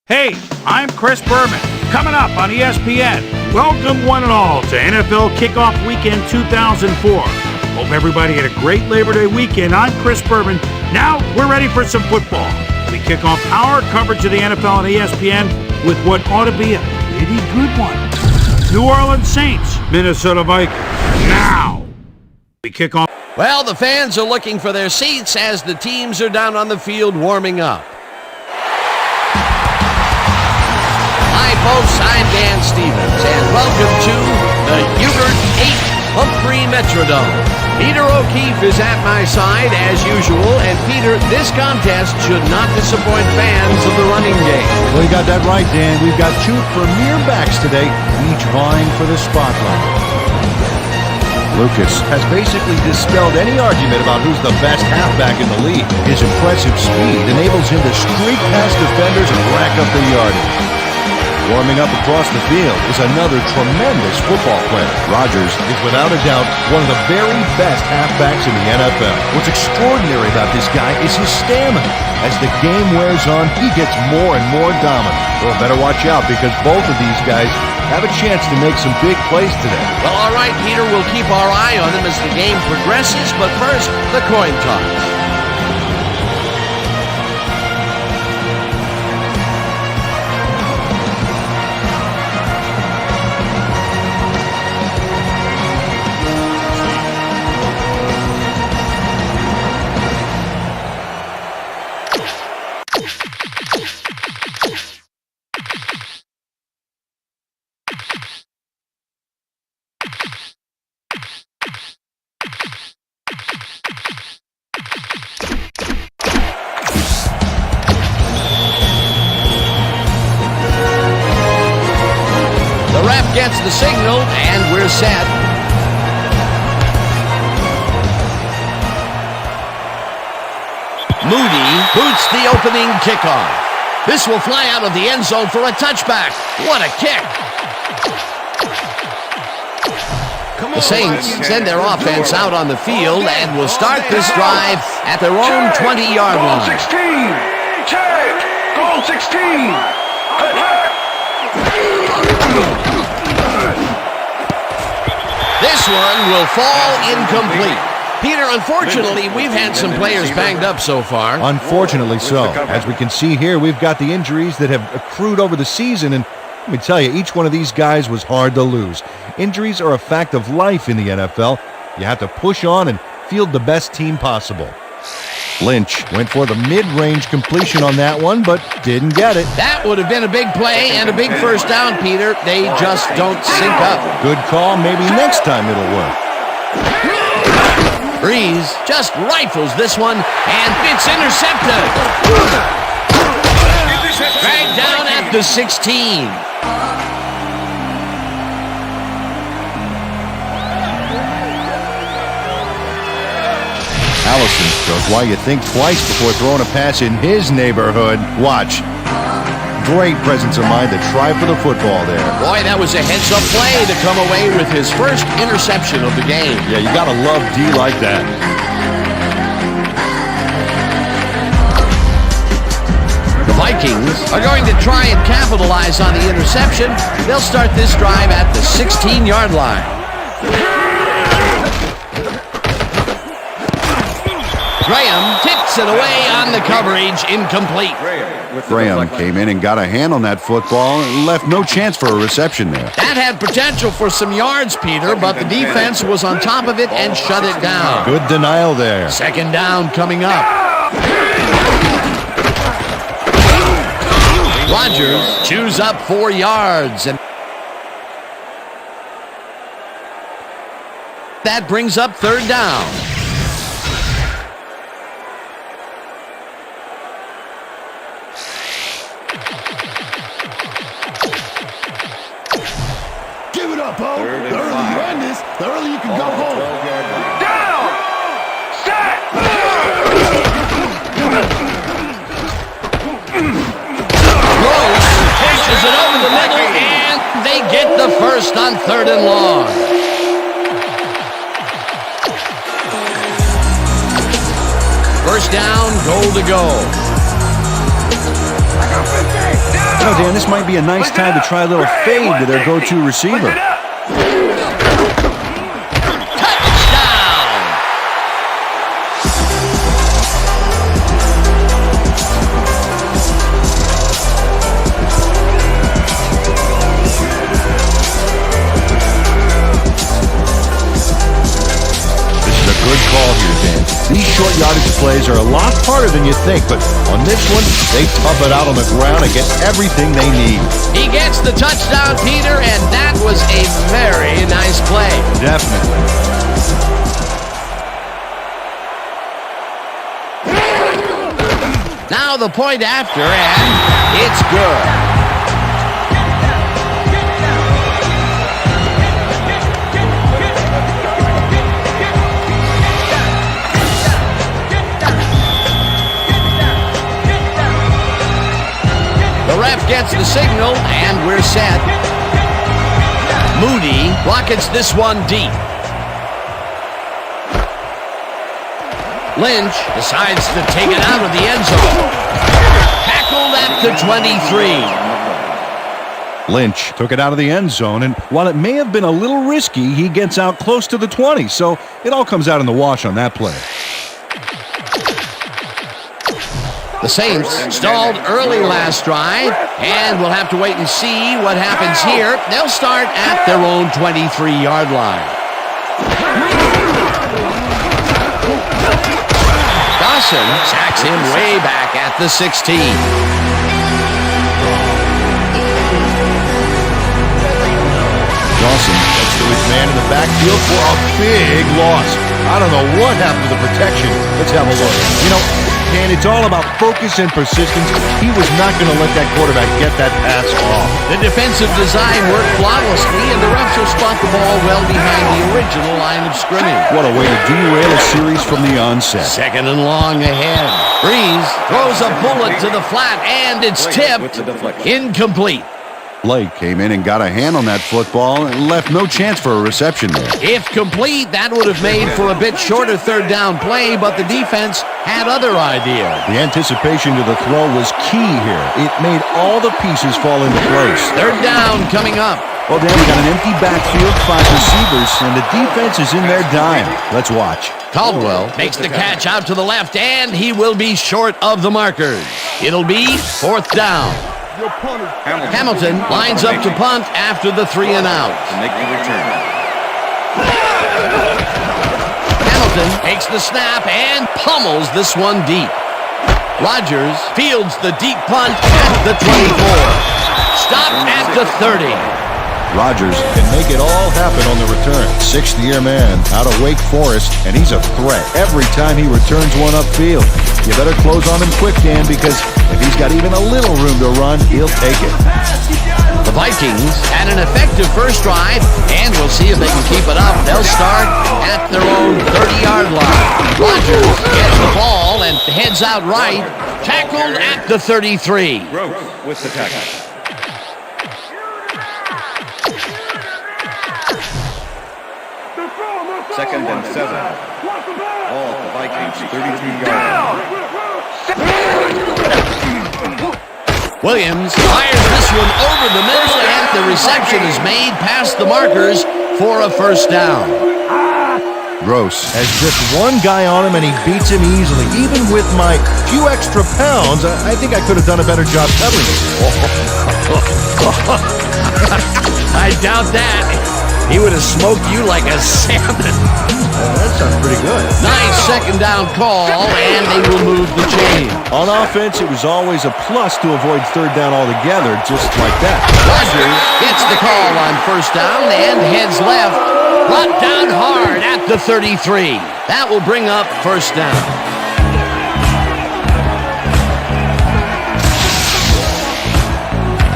Hey, I'm Chris Berman. Coming up on ESPN, welcome one and all to NFL Kickoff Weekend 2004. Hope everybody had a great Labor Day weekend. I'm Chris Berman. Now we're ready for some football. We kick off our coverage of the NFL on ESPN with what ought to be a pretty good one. New Orleans Saints, Minnesota Vikings. Now we kick off. Well, the fans are looking for their seats as the teams are down on the field warming up. Hi, folks. I'm Dan Stevens, and welcome to the Hubert H. Humphrey Metrodome. Peter O'Keefe is at my side, as usual, and Peter, this contest should not disappoint fans of the running game. Well, you got that right, Dan. We've got two premier backs today, each vying for the spotlight. Lucas has basically dispelled any argument about who's the best halfback in the league. His impressive speed enables him to streak past defenders and rack up the yardage. Warming up across the field is another tremendous football player. Rodgers is without a doubt one of the very best halfbacks in the NFL. What's extraordinary about this guy is his stamina. As the game wears on, he gets more and more dominant. Well, better watch out because both of these guys have a chance to make some big plays today. Well, all right, Peter, we'll keep our eye on him as the game progresses, but first, the coin toss. Gets the signal, and we're set. Moody boots the opening kickoff. This will fly out of the end zone for a touchback. What a kick! The Saints send their offense out on the field and will start this drive at their own 20-yard line. Goal 16! Check! Goal 16! Attack! This one will fall incomplete. Peter, unfortunately, we've had some players banged up so far. Unfortunately so. As we can see here, we've got the injuries that have accrued over the season, and let me tell you, each one of these guys was hard to lose. Injuries are a fact of life in the NFL. You have to push on and field the best team possible. Lynch went for the mid-range completion on that one, but didn't get it. That would have been a big play and a big first down, Peter. They just don't sync up. Good call. Maybe next time it'll work. Breeze just rifles this one, and it's intercepted. Dragged down at the 16. Allison shows why you think twice before throwing a pass in his neighborhood. Watch. Great presence of mind to try for the football there. Boy, that was a heads-up play to come away with his first interception of the game. Yeah, you gotta love D like that. The Vikings are going to try and capitalize on the interception. They'll start this drive at the 16-yard line. Graham tips it away on the coverage, incomplete. Graham came in and got a hand on that football and left no chance for a reception there. That had potential for some yards, Peter, but the defense was on top of it and shut it down. Good denial there. Second down coming up. Rodgers chews up 4 yards, and that brings up third down. Give it up, Bo. The earlier you run this, the earlier you can go home. Down! Set! Rose pushes it over the middle, and they get the first on 3rd and long. First down, goal to go. I got 50! Down! You know, Dan, this might be a nice time to try a little fade to their go-to receiver. Good call here, Dan. These short yardage plays are a lot harder than you think, but on this one, they tough it out on the ground and get everything they need. He gets the touchdown, Peter, and that was a very nice play. Definitely. Now the point after, and it's good. The ref gets the signal, and we're set. Moody rockets this one deep. Lynch decides to take it out of the end zone. Tackled at the 23. Lynch took it out of the end zone, and while it may have been a little risky, he gets out close to the 20, so it all comes out in the wash on that play. The Saints stalled early last drive, and we'll have to wait and see what happens here. They'll start at their own 23-yard line. Dawson sacks him way back at the 16. Dawson gets to his man in the backfield for a big loss. I don't know what happened to the protection. Let's have a look. You know, Dan, it's all about focus and persistence. He was not going to let that quarterback get that pass off. The defensive design worked flawlessly, and the refs will spot the ball well behind the original line of scrimmage. What a way to derail a series from the onset. Second and long ahead. Breeze throws a bullet to the flat, and it's tipped. Incomplete. Blake came in and got a hand on that football and left no chance for a reception there. If complete, that would have made for a bit shorter third down play, but the defense had other ideas. The anticipation to the throw was key here. It made all the pieces fall into place. Third down coming up. Well, Dan, we got an empty backfield, 5 receivers, and the defense is in their dime. Let's watch. Caldwell makes the catch out to the left, and he will be short of the markers. It'll be fourth down. Hamilton lines up to punt after the 3 and out. Hamilton takes the snap and pummels this one deep. Rogers fields the deep punt at the 24. Stopped at the 30. Rogers can make it all happen on the return. 6th-year man out of Wake Forest, and he's a threat every time he returns one upfield. You better close on him quick, Dan, because if he's got even a little room to run, he'll take it. The Vikings had an effective first drive, and we'll see if they can keep it up. They'll start at their own 30-yard line. Rogers gets the ball and heads out right. Tackled at the 33. Gross with the tackle. Second and 7. All the Vikings, 33-yard line. Williams fires this one over the middle, and the reception is made past the markers for a first down. Gross has just one guy on him, and he beats him easily. Even with my few extra pounds, I think I could have done a better job covering it. I doubt that. He would have smoked you like a salmon. That sounds pretty good. Nice second down call, and they will move the chain. On offense, it was always a plus to avoid third down altogether, just like that. Rogers gets the call on first down and heads left. Brought down hard at the 33. That will bring up first down.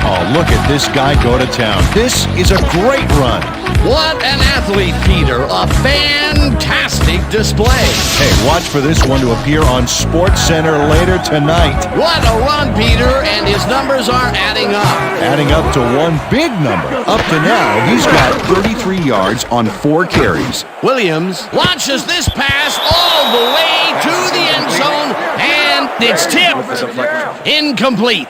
Oh, look at this guy go to town. This is a great run. What an athlete, Peter. A fantastic display. Hey, watch for this one to appear on SportsCenter later tonight. What a run, Peter, and his numbers are adding up. Adding up to one big number. Up to now, he's got 33 yards on 4 carries. Williams launches this pass all the way to the end zone, and it's tipped. Incomplete.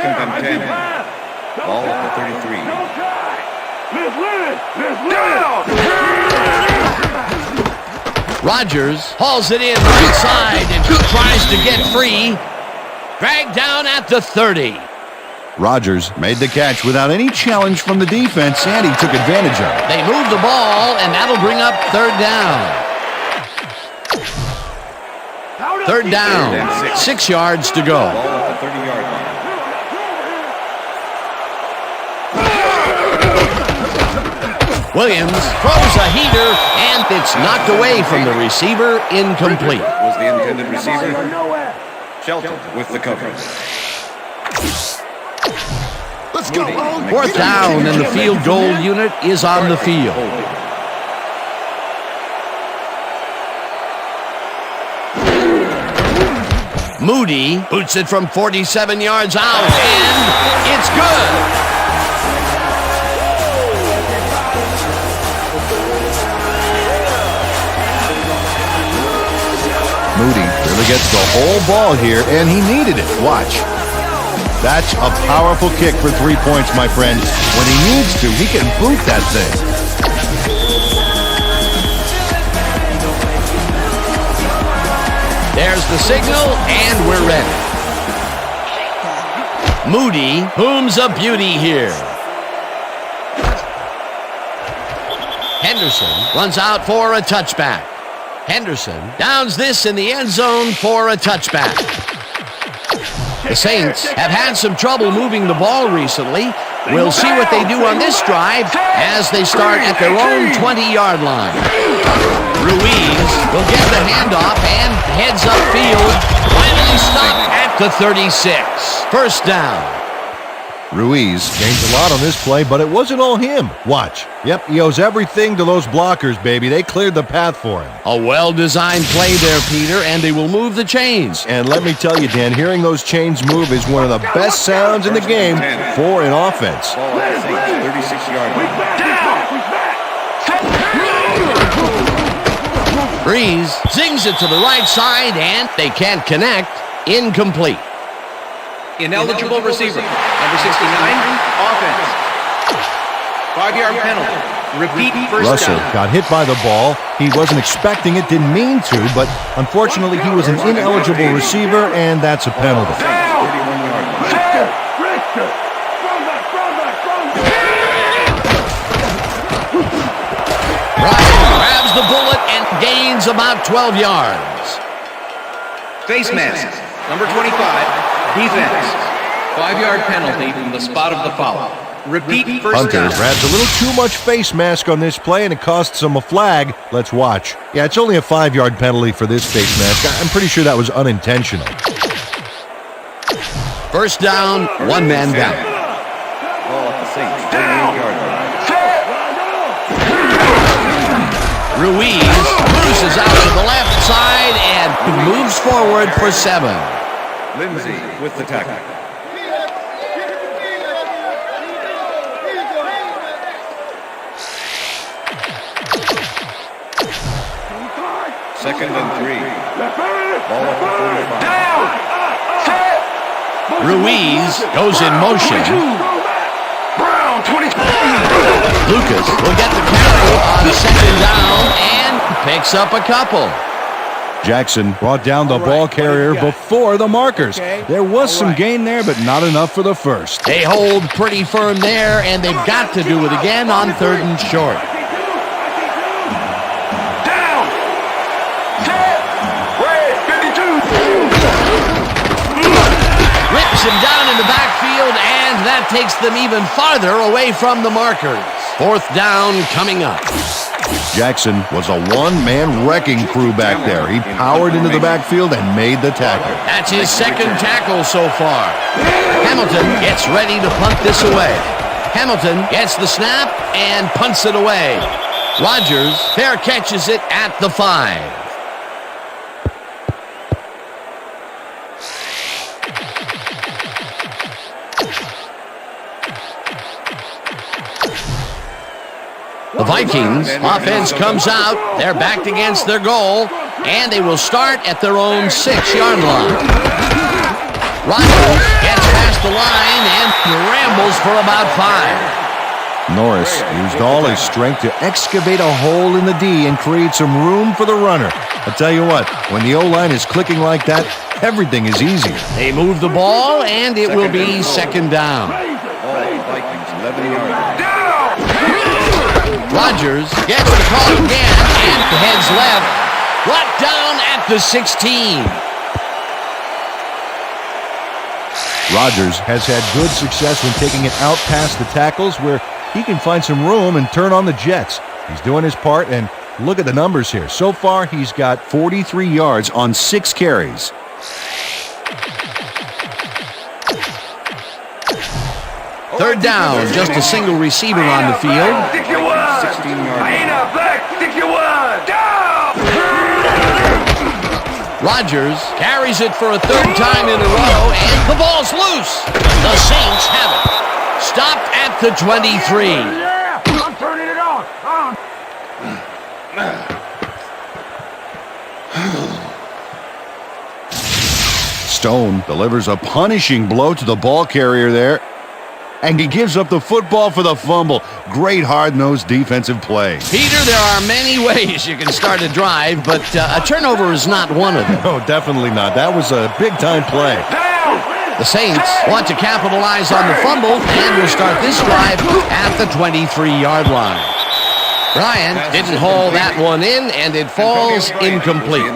Second and 10. Ball at the 33. Rodgers hauls it in right side and tries to get free. Dragged down at the 30. Rodgers made the catch without any challenge from the defense, and he took advantage of it. They move the ball, and that'll bring up third down. Third down, 6 yards to go. Ball at the 30-yard line. Williams throws a heater, and it's knocked away from the receiver, incomplete. Was the intended receiver. Shelton with the coverage. Let's go. Fourth down, and the field goal unit is on the field. Moody boots it from 47 yards out, and it's good. Moody really gets the whole ball here, and he needed it. Watch. That's a powerful kick for 3 points, my friend. When he needs to, he can boot that thing. There's the signal, and we're ready. Moody booms a beauty here. Henderson runs out for a touchback. Henderson downs this in the end zone for a touchback. The Saints have had some trouble moving the ball recently. We'll see what they do on this drive as they start at their own 20-yard line. Ruiz will get the handoff and heads upfield. Finally stopped at the 36. First down. Ruiz gained a lot on this play, but it wasn't all him. Watch. Yep, he owes everything to those blockers, baby. They cleared the path for him. A well-designed play there, Peter, and they will move the chains. And let me tell you, Dan, hearing those chains move is one of the best sounds in the game for an offense. Ball at the Saints, 36-yard line. Breeze zings it to the right side, and they can't connect. Incomplete. Ineligible receiver. Number 69, offense. 5-yard penalty. Repeat first Russell down. got hit by the ball. He wasn't expecting it, didn't mean to, but unfortunately he was an ineligible receiver, and that's a penalty. 31-yard line. Russell grabs the bullet and gains about 12 yards. Face mask. Number 25, defense. 5-yard penalty from the spot of the foul. Repeat first Hunter down. grabs a little too much face mask on this play, and it costs him a flag. Let's watch. Yeah, it's only a 5-yard penalty for this face mask. I'm pretty sure that was unintentional. First down, one man down. Ball at the Saints, 38-yard line. Ruiz cruises out to the left side and moves forward for 7. Lindsay with the tackle. Second and 3. Ball at the 45. Ruiz goes in motion. Lucas will get the carry on second down and picks up a couple. Jackson brought down the ball carrier before the markers. There was some gain there, but not enough for the first. They hold pretty firm there, and they've got to do it again on third and short. Down. Set. Red 52. Rips him down in the backfield, and that takes them even farther away from the markers. Fourth down coming up. Jackson was a one-man wrecking crew back there. He powered into the backfield and made the tackle. That's his second tackle so far. Hamilton gets ready to punt this away. Hamilton gets the snap and punts it away. Rodgers fair catches it at the 5. The Vikings offense comes out. They're backed against their goal, and they will start at their own 6-yard line. Rodgers gets past the line and rambles for about 5. Norris used all his strength to excavate a hole in the D and create some room for the runner. I'll tell you what, when the O-line is clicking like that, everything is easier. They move the ball, and it will be second down. Ball, Vikings, 11 yards. Rodgers gets the call again and heads left. Brought down at the 16. Rodgers has had good success when taking it out past the tackles where he can find some room and turn on the Jets. He's doing his part, and look at the numbers here. So far, he's got 43 yards on 6 carries. Third down, just a single receiver on the field. 61. 16 yards. Hyena Black, 61. Down. Rodgers carries it for a third time in a row, and the ball's loose. The Saints have it. Stopped at the 23. Yeah, I'm turning it on. Stone delivers a punishing blow to the ball carrier there, and he gives up the football for the fumble. Great hard-nosed defensive play. Peter, there are many ways you can start a drive, but a turnover is not one of them. No, definitely not. That was a big-time play. The Saints want to capitalize on the fumble and will start this drive at the 23-yard line. Bryant didn't haul that one in, and it falls incomplete.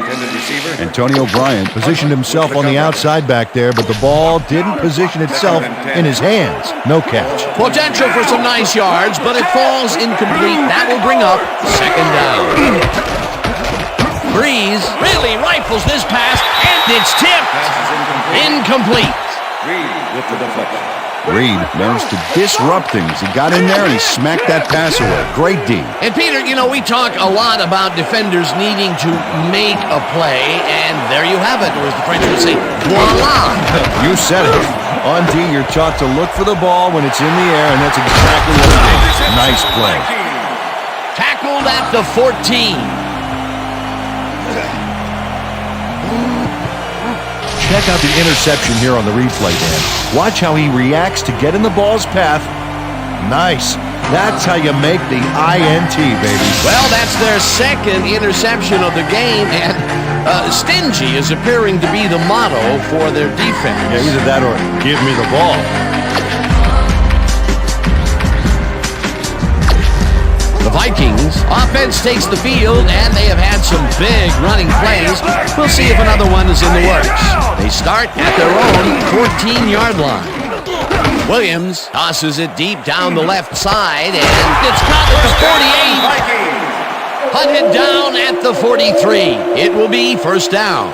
Antonio Bryant positioned himself on the outside back there, but the ball didn't position itself in his hands. No catch. Potential for some nice yards, but it falls incomplete. That will bring up second down. Breeze really rifles this pass, and it's tipped. Incomplete. Reed with the deflection. Reed managed to disrupt things. He got in there and he smacked that pass away. Great D. And Peter, you know, we talk a lot about defenders needing to make a play, and there you have it, or as the French would say, voila. You said it. On D, you're taught to look for the ball when it's in the air, and that's exactly what he did. Nice play. Tackled at the 14. Check out the interception here on the replay, Dan. Watch how he reacts to get in the ball's path. Nice. That's how you make the INT, baby. Well, that's their second interception of the game, and stingy is appearing to be the motto for their defense. Yeah, either that or give me the ball. The Vikings offense takes the field, and they have had some big running plays. We'll see if another one is in the works. They start at their own 14-yard line. Williams tosses it deep down the left side, and it's caught at the 48. Hunted down at the 43. It will be first down.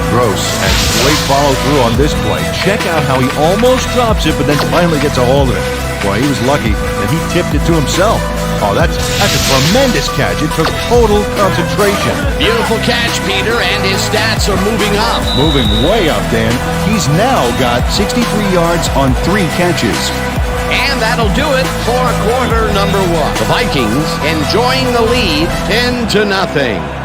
Gross has great follow-through on this play. Check out how he almost drops it, but then finally gets a hold of it. Boy, he was lucky that he tipped it to himself. Oh, that's a tremendous catch. It took total concentration. Beautiful catch, Peter, and his stats are moving up. Moving way up, Dan. He's now got 63 yards on 3 catches. And that'll do it for quarter number 1. The Vikings enjoying the lead 10-0.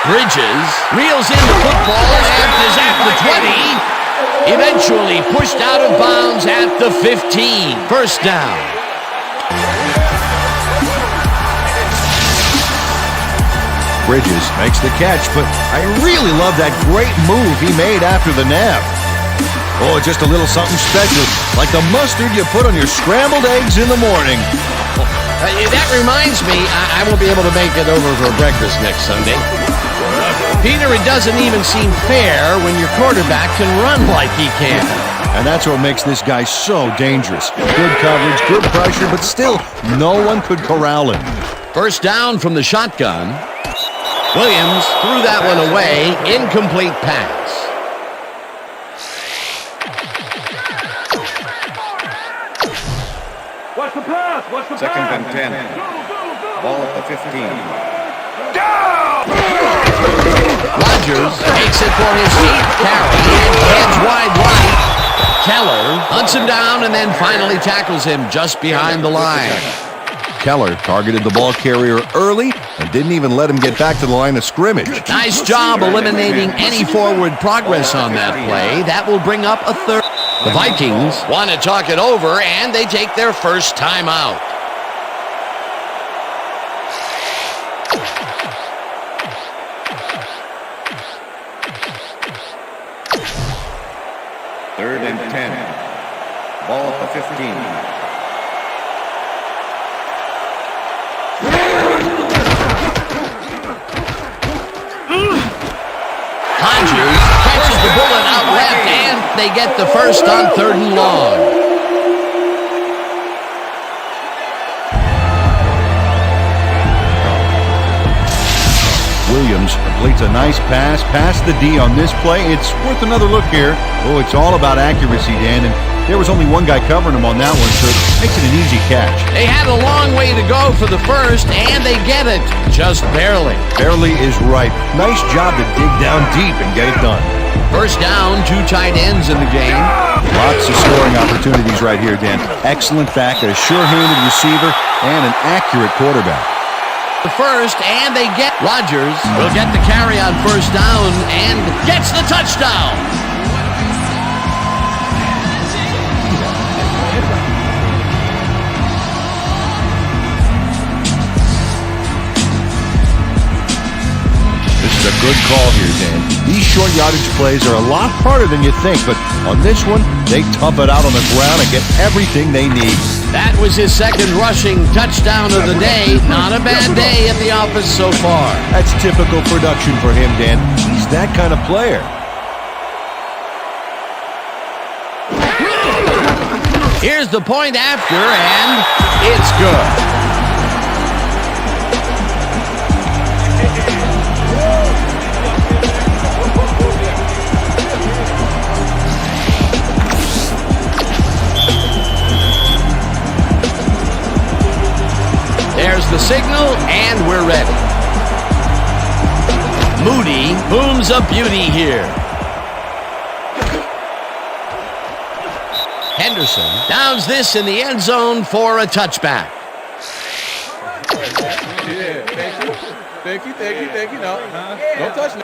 Bridges reels in the football and is at the 20. Eventually pushed out of bounds at the 15. First down. Bridges makes the catch, but I really love that great move he made after the nap. Oh, just a little something special, like the mustard you put on your scrambled eggs in the morning. That reminds me, I won't be able to make it over for breakfast next Sunday. Peter, it doesn't even seem fair when your quarterback can run like he can. And that's what makes this guy so dangerous. Good coverage, good pressure, but still, no one could corral him. First down from the shotgun. Williams threw that one away. Incomplete pass. What's the pass? Second and 10. Ball at the 15. Rodgers takes it for his 8th carry and heads wide right. Keller hunts him down and then finally tackles him just behind the line. Keller targeted the ball carrier early and didn't even let him get back to the line of scrimmage. Nice job eliminating any forward progress on that play. That will bring up a third. The Vikings want to talk it over, and they take their first timeout. Third and 10. Ball at the 15. Hodges catches the bullet out left, and they get the first on 3rd and long. Williams completes a nice pass past the D on this play. It's worth another look here. Oh, it's all about accuracy, Dan, and there was only one guy covering him on that one, so it makes it an easy catch. They had a long way to go for the first, and they get it just barely. Barely is right. Nice job to dig down deep and get it done. First down, 2 tight ends in the game. Lots of scoring opportunities right here, Dan. Excellent back, a sure-handed receiver, and an accurate quarterback. The first, and they get Rodgers will get the carry on first down and gets the touchdown. This is a good call here, Dan. These short yardage plays are a lot harder than you think, but on this one, they tough it out on the ground and get everything they need. That was his 2nd rushing touchdown of the day. Not a bad day at the office so far. That's typical production for him, Dan. He's that kind of player. Here's the point after, and it's good. There's the signal, and we're ready. Moody booms a beauty here. Henderson downs this in the end zone for a touchback. Thank you. No, don't touch me.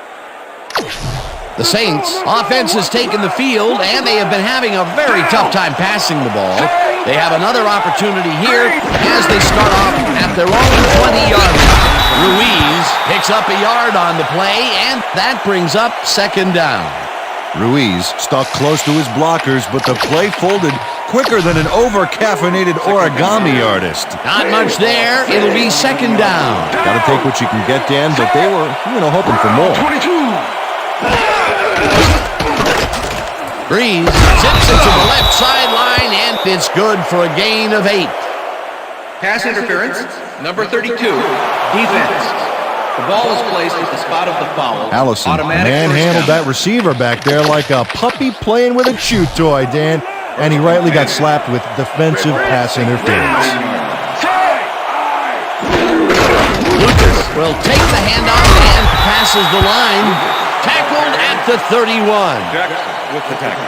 The Saints' offense has taken the field, and they have been having a very tough time passing the ball. They have another opportunity here as they start off at their own 20-yard line. Ruiz picks up a yard on the play, and that brings up 2nd down. Ruiz stuck close to his blockers, but the play folded quicker than an over-caffeinated origami artist. Not much there. It'll be 2nd down. Got to take what you can get, Dan, but they were, hoping for more. 22. Breeze zips it to the left sideline, and it's good for a gain of 8. Pass interference, number 32, defense. The ball is placed at the spot of the foul. Allison manhandled that receiver back there like a puppy playing with a chew toy, Dan, and he rightly got slapped with defensive pass interference. Lucas will take the handoff and passes the line. Tackled at the 31. Jackson with the tackle.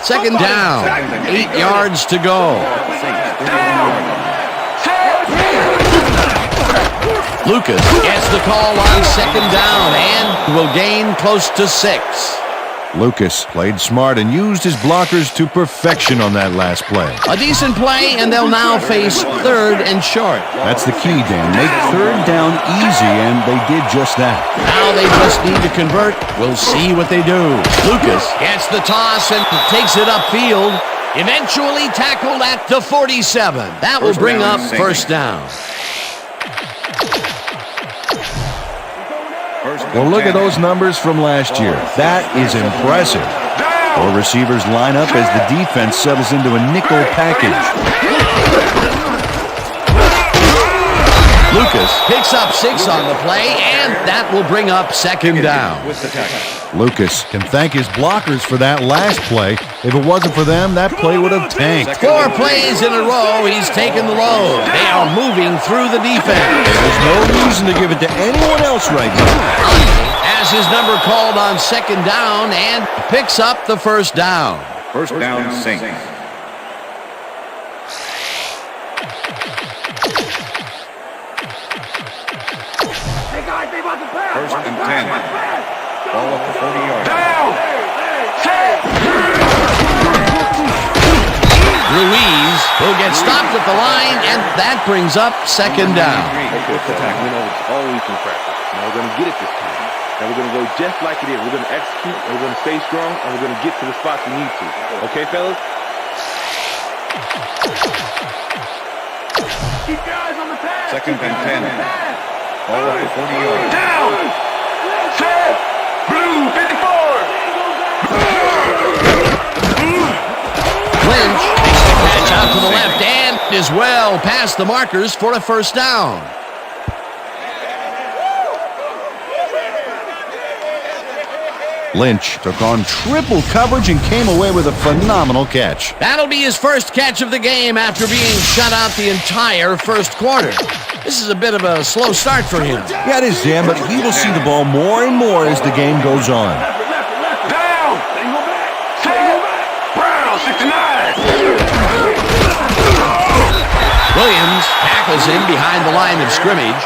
Second down, 8 yards to go. Lucas gets the call on 2nd down and will gain close to 6. Lucas played smart and used his blockers to perfection on that last play. A decent play, and they'll now face 3rd and short. That's the key, Dan. Make 3rd down easy, and they did just that. Now they just need to convert. We'll see what they do. Lucas gets the toss and takes it upfield. Eventually tackled at the 47. That will bring up 1st down. Well, look at those numbers from last year. That is impressive. 4 receivers line up as the defense settles into a nickel package. Lucas picks picks up 6 on the play, and that will bring up second down. With the tackle. Lucas can thank his blockers for that last play. If it wasn't for them, that play would have tanked. 4 plays in a row, he's taken the load. They are moving through the defense. There's no reason to give it to anyone else right now. Has his number called on second down and picks up the first down. First down, Saints. First and 10. Ball up to 40 yards. Ruiz will get stopped at the line, and that brings up second down. It's all week in practice. Now we're going to get it this time. Now we're going to go just like it is. We're going to execute, and we're going to stay strong, and we're going to get to the spots we need to. Okay, fellas? Keep your eyes on the pass. Second and 10. Ball up to 40 yards. Down. Set. Blue 54. Lynch makes the catch out to the left and is well past the markers for a first down. Lynch took on triple coverage and came away with a phenomenal catch. That'll be his first catch of the game after being shut out the entire first quarter. This is a bit of a slow start for him. Yeah, it is, Dan, but he will see the ball more and more as the game goes on. Down. Set. Brown 69. Williams tackles him behind the line of scrimmage.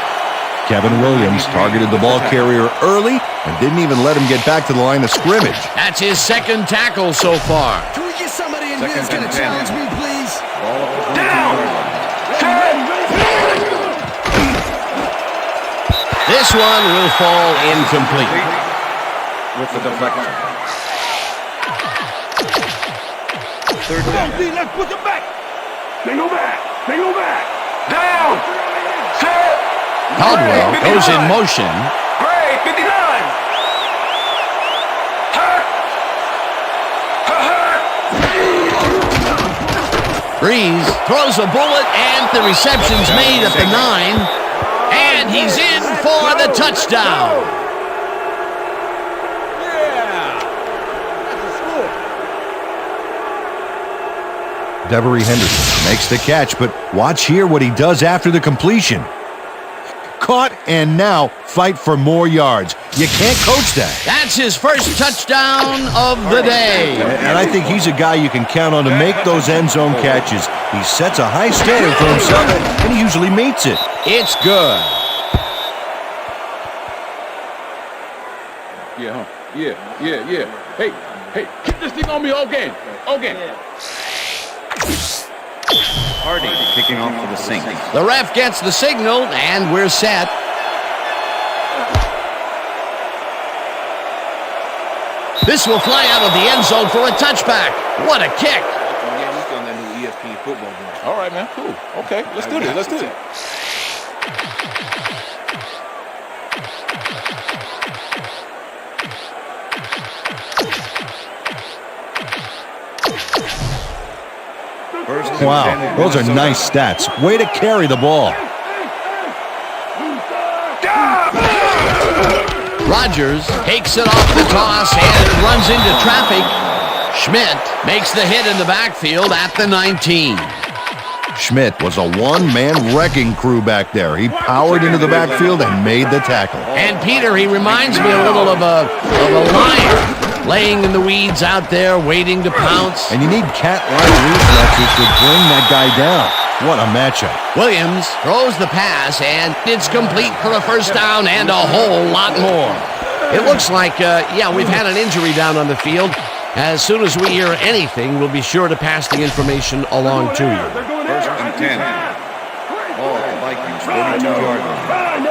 Kevin Williams targeted the ball carrier early and didn't even let him get back to the line of scrimmage. That's his second tackle so far. Can we get somebody in here Second that's going and to 10. challenge me, please? Ball up to 40 Down. yards. This one will fall incomplete. With the deflection. Third down. Let's put them back. They go back. Down. Set. Caldwell goes in motion. Gray 59. Breeze throws a bullet, and the reception's made at the 9. And he's in for the touchdown. Devery Henderson makes the catch, but watch here what he does after the completion. Caught and now fight for more yards. You can't coach that. That's his first touchdown of the day. And I think he's a guy you can count on to make those end zone catches. He sets a high standard for himself, and he usually meets it. It's good. Yeah. Hey, keep this thing on me all game. Hardy kicking off for the Saints. The ref gets the signal, and we're set. This will fly out of the end zone for a touchback. What a kick. Yeah, we on that new ESPN football game. All right, man. Cool. Okay, let's do this. Wow, those are nice stats. Way to carry the ball. Rodgers takes it off the toss and runs into traffic. Schmidt makes the hit in the backfield at the 19. Schmidt was a one-man wrecking crew back there. He powered into the backfield and made the tackle. And Peter, he reminds me a little of a lion laying in the weeds out there waiting to pounce. And you need cat-like reflexes to bring that guy down. What a matchup. Williams throws the pass, and it's complete for a first down and a whole lot more. It looks like, we've had an injury down on the field. As soon as we hear anything, we'll be sure to pass the information along to you. First and 10. Ball at the Vikings, 42-yard line.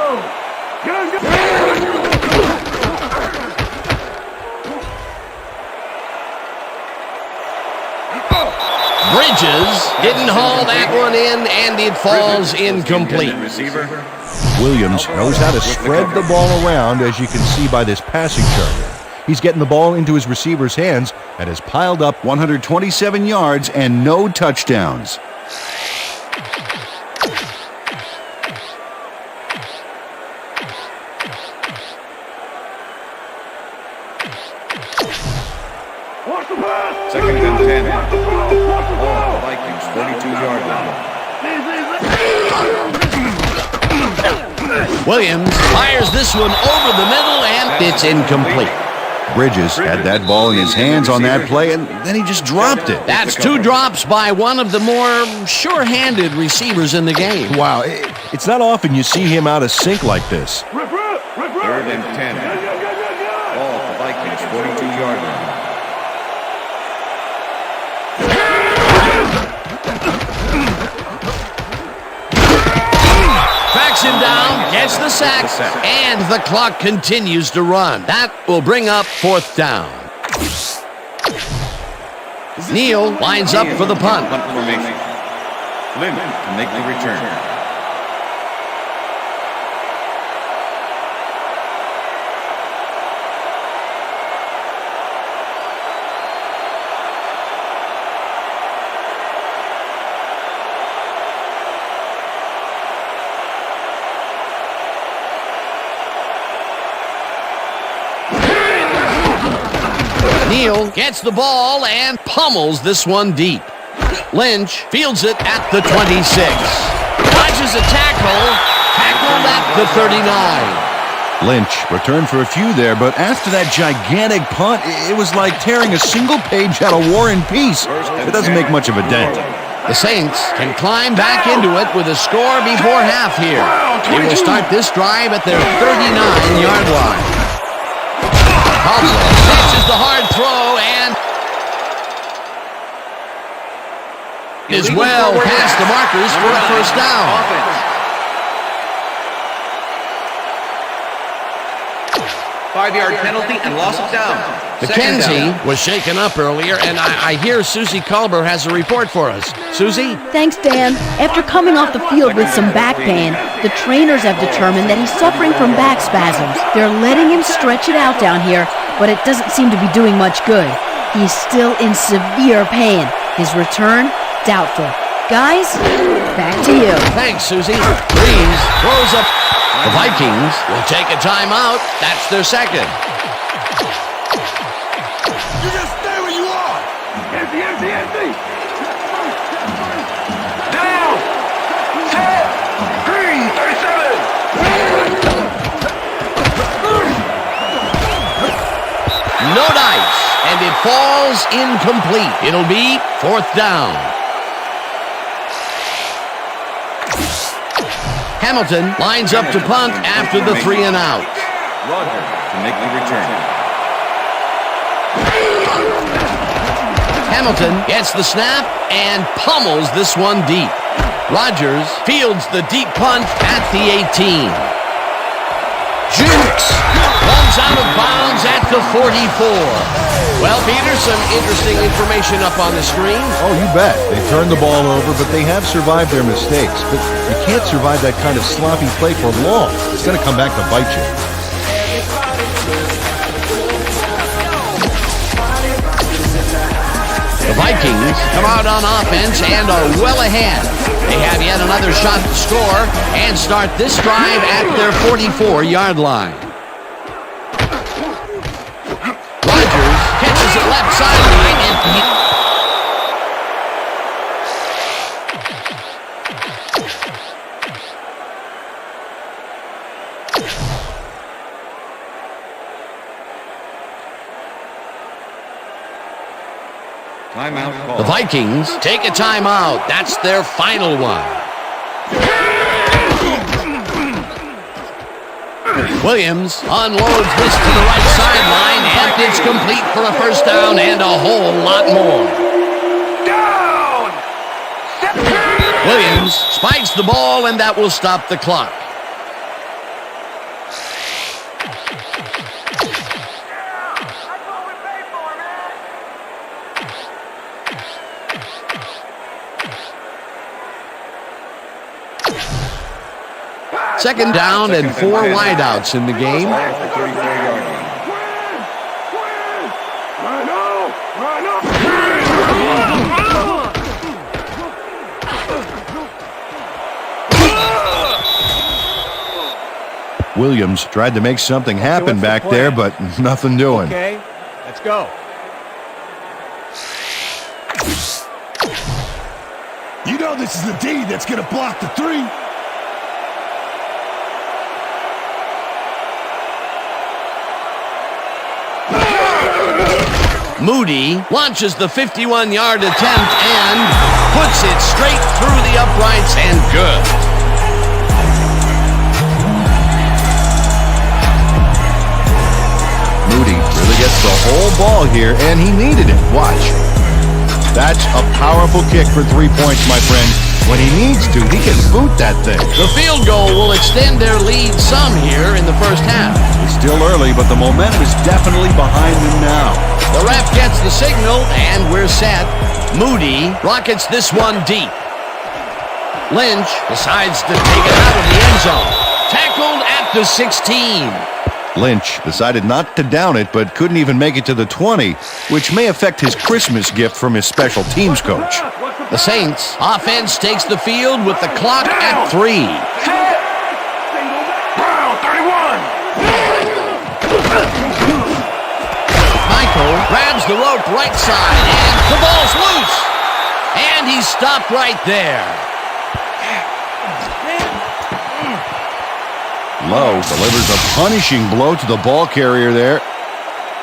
Bridges didn't haul that one in, and it falls incomplete. Williams knows how to spread the ball around, as you can see by this passing chart. He's getting the ball into his receiver's hands and has piled up 127 yards and no touchdowns. Williams fires this one over the middle, and it's incomplete. Bridges had that ball in his hands on that play, and then he just dropped it. That's 2 drops by one of the more sure-handed receivers in the game. Wow, it's not often you see him out of sync like this. 3rd and 10. Ball at the Vikings 42-yard line. Tracks him down, gets the sack, and the clock continues to run. That will bring up 4th down. Neal lines up for the punt. Punt formation. Limp to make the return. Neal gets the ball and pummels this one deep. Lynch fields it at the 26. Dodges a tackle. Tackled at the 39. Lynch returned for a few there, but after that gigantic punt, it was like tearing a single page out of War and Peace. It doesn't make much of a dent. The Saints can climb back into it with a score before half here. They will start this drive at their 39-yard line. Catches the hard throw and is well past the markers for a 1st down. 5-yard penalty and loss of down. McKenzie was shaken up earlier, and I hear Susie Culber has a report for us. Susie? Thanks, Dan. After coming off the field with some back pain, the trainers have determined that he's suffering from back spasms. They're letting him stretch it out down here, but it doesn't seem to be doing much good. He's still in severe pain. His return, doubtful. Guys, back to you. Thanks, Susie. Breeze throws up. The Vikings will take a timeout. That's their 2nd. You just stay where you are. Empty. Down. Set. Green. 37. No dice, and it falls incomplete. It'll be 4th down. Hamilton lines up to punt after the 3 and out. Roger to make the return. Hamilton gets the snap and pummels this one deep. Rogers fields the deep punt at the 18. Jukes comes out of bounds at the 44. Well, Peter, some interesting information up on the screen. Oh, you bet. They turned the ball over, but they have survived their mistakes. But you can't survive that kind of sloppy play for long. It's going to come back to bite you. The Vikings come out on offense and are well ahead. They have yet another shot to score and start this drive at their 44-yard line. Rodgers catches it left sideline and Timeout call. the Vikings take a timeout. That's their final one. Williams unloads this to the right sideline, and it's complete for a first down and a whole lot more. Down! Williams spikes the ball, and that will stop the clock. Second down and 4 wideouts in the game. Williams tried to make something happen back there, but nothing doing. Okay, let's go. You don't this is the D that's going to block the 3. Moody launches the 51-yard attempt and puts it straight through the uprights and good. Moody really gets the whole ball here, and he needed it. Watch. That's a powerful kick for 3 points, my friend. When he needs to, he can boot that thing. The field goal will extend their lead some here in the first half. It's still early, but the momentum is definitely behind them now. The ref gets the signal, and we're set. Moody rockets this one deep. Lynch decides to take it out of the end zone. Tackled at the 16. Lynch decided not to down it, but couldn't even make it to the 20, which may affect his Christmas gift from his special teams coach. The Saints offense takes the field with the clock at 3. Brown, 31. Michael grabs the rope right side, and the ball's loose. And he's stopped right there. Lowe delivers a punishing blow to the ball carrier there,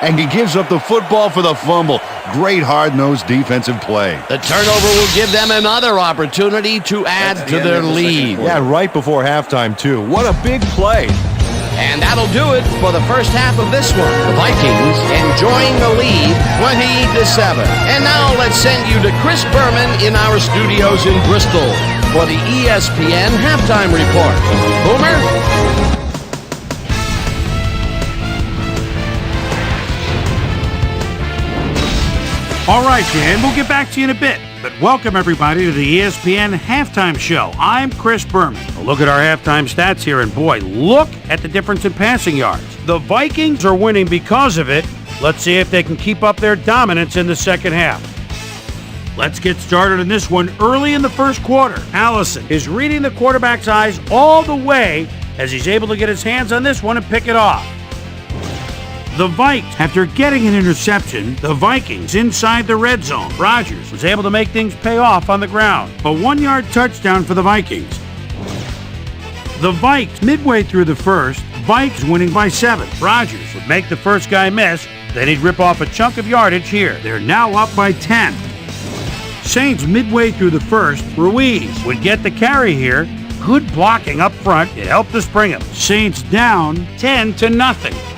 and he gives up the football for the fumble. Great hard-nosed defensive play. The turnover will give them another opportunity to add to their lead. Yeah, right before halftime, too. What a big play. And that'll do it for the first half of this one. The Vikings enjoying the lead 20-7. And now let's send you to Chris Berman in our studios in Bristol for the ESPN halftime report. Boomer? All right, Dan, we'll get back to you in a bit. But welcome, everybody, to the ESPN Halftime Show. I'm Chris Berman. A look at our halftime stats here, and boy, look at the difference in passing yards. The Vikings are winning because of it. Let's see if they can keep up their dominance in the second half. Let's get started in this one early in the first quarter. Allison is reading the quarterback's eyes all the way as he's able to get his hands on this one and pick it off. The Vikes, after getting an interception, the Vikings inside the red zone. Rodgers was able to make things pay off on the ground. A 1-yard touchdown for the Vikings. The Vikes, midway through the first, Vikes winning by 7. Rodgers would make the first guy miss, then he'd rip off a chunk of yardage here. They're now up by 10. Saints midway through the first, Ruiz would get the carry here. Good blocking up front. It helped us bring him. Saints down 10-0.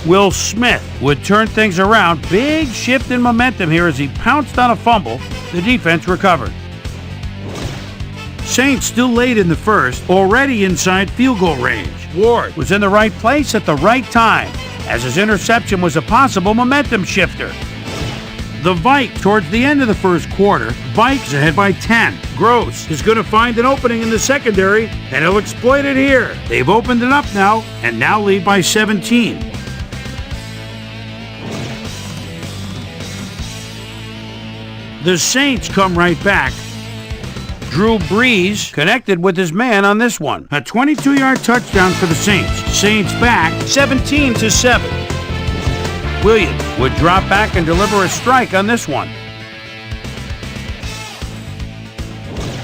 Will Smith would turn things around. Big shift in momentum here as he pounced on a fumble. The defense recovered. Saints still late in the first, already inside field goal range. Ward was in the right place at the right time, as his interception was a possible momentum shifter. The Vikes, towards the end of the first quarter, Vikes ahead by 10. Gross is going to find an opening in the secondary, and he'll exploit it here. They've opened it up now, and now lead by 17. The Saints come right back. Drew Brees connected with his man on this one. A 22-yard touchdown for the Saints. Saints back 17-7. Williams would drop back and deliver a strike on this one.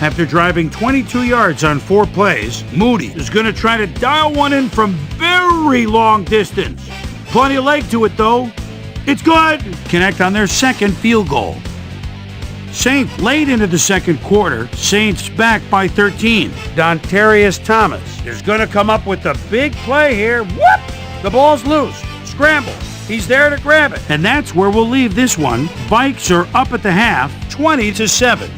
After driving 22 yards on 4 plays, Moody is going to try to dial one in from very long distance. Plenty of leg to it, though. It's good. Connect on their second field goal. Saints late into the second quarter. Saints back by 13. Dontarius Thomas is going to come up with a big play here. Whoop! The ball's loose. Scramble. He's there to grab it. And that's where we'll leave this one. Vikes are up at the half, 20-7.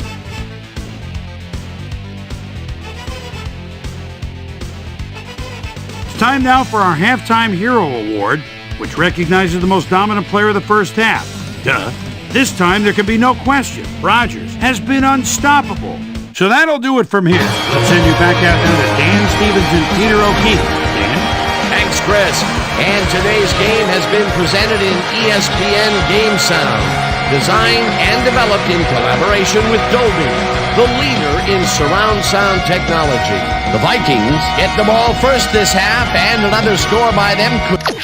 It's time now for our Halftime Hero Award, which recognizes the most dominant player of the first half. Duh. This time, there can be no question. Rodgers has been unstoppable. So that'll do it from here. Let's send you back out there to Dan Stevens and Peter O'Keefe. Dan? Thanks, Chris. And today's game has been presented in ESPN Game Sound. Designed and developed in collaboration with Dolby, the leader in surround sound technology. The Vikings get the ball first this half, and another score by them could...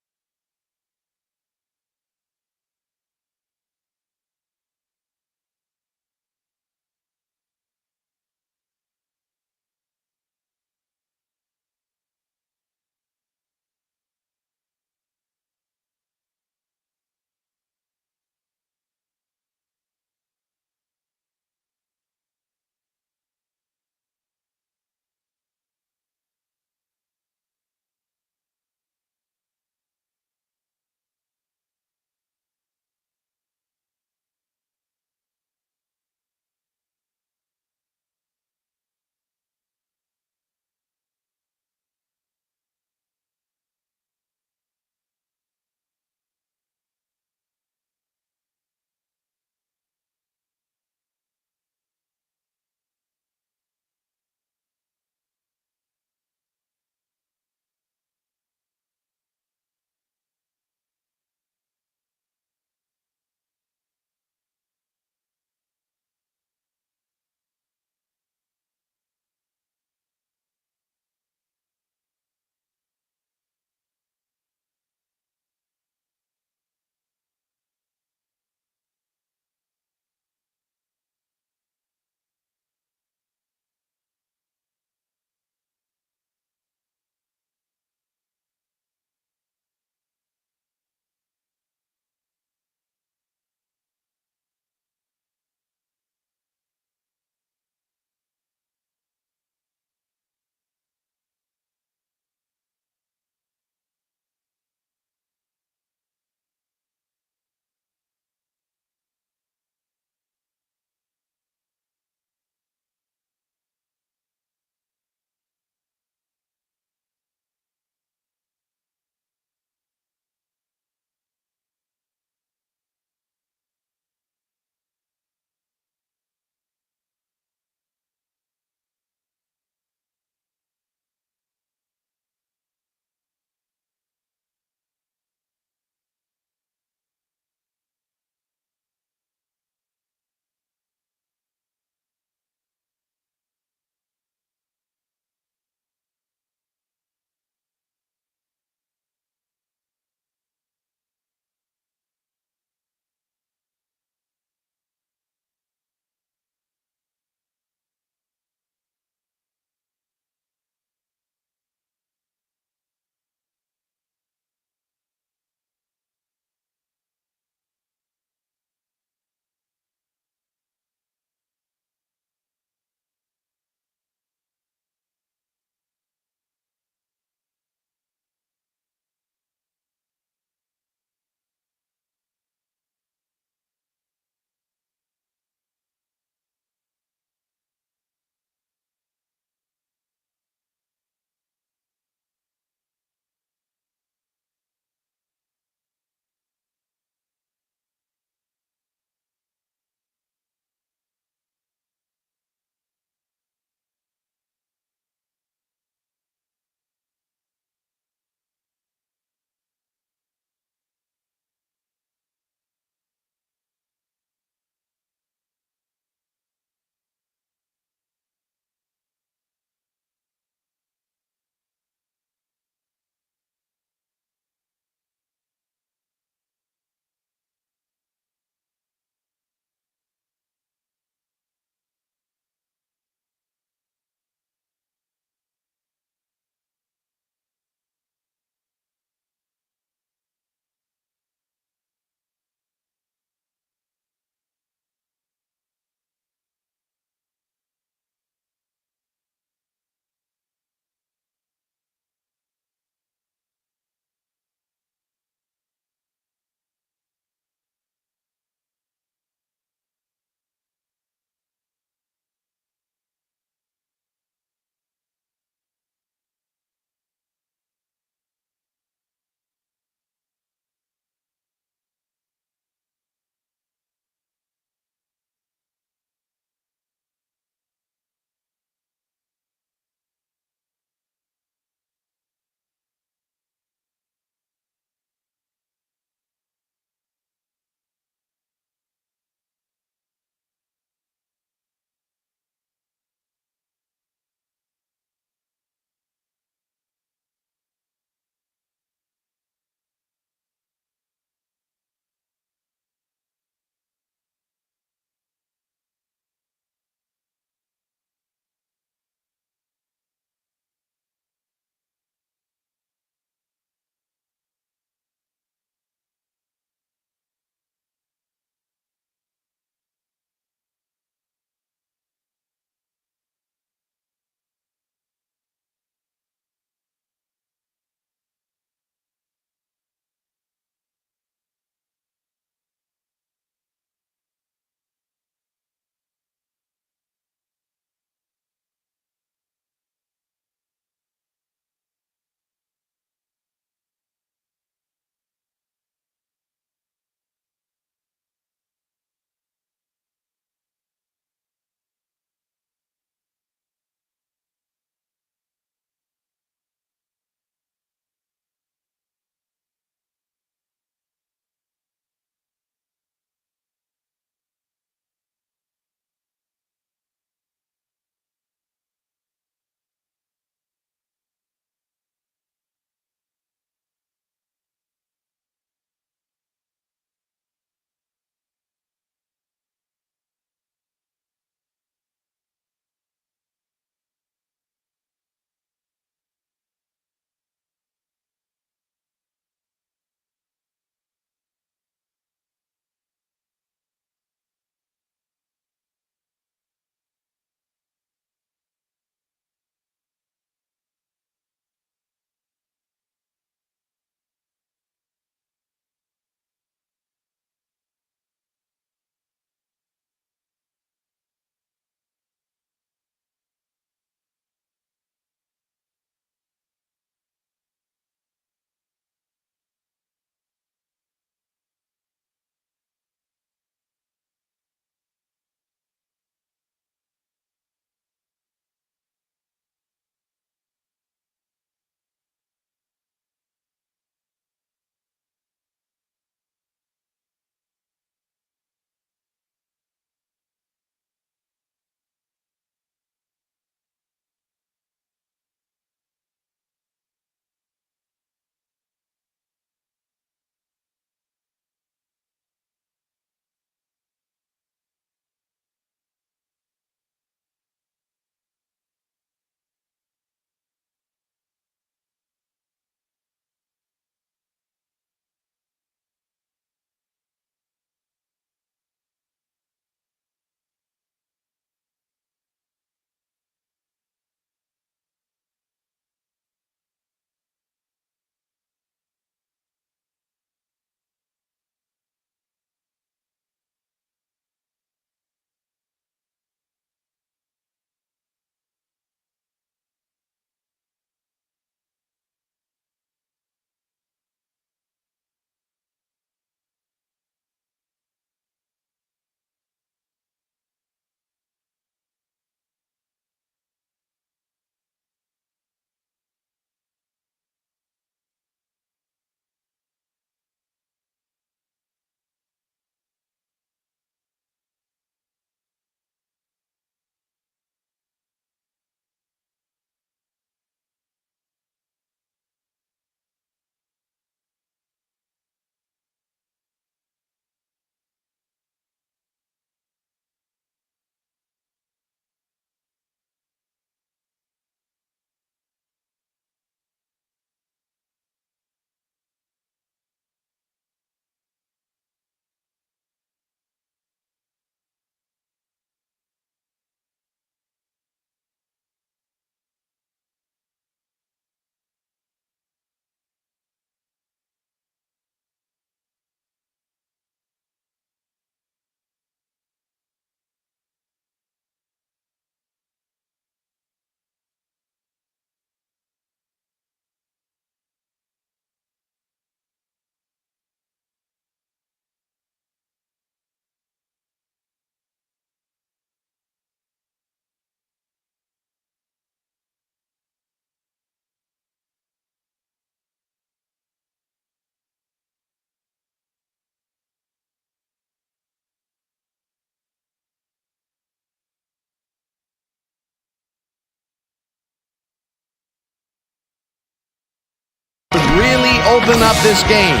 open up this game.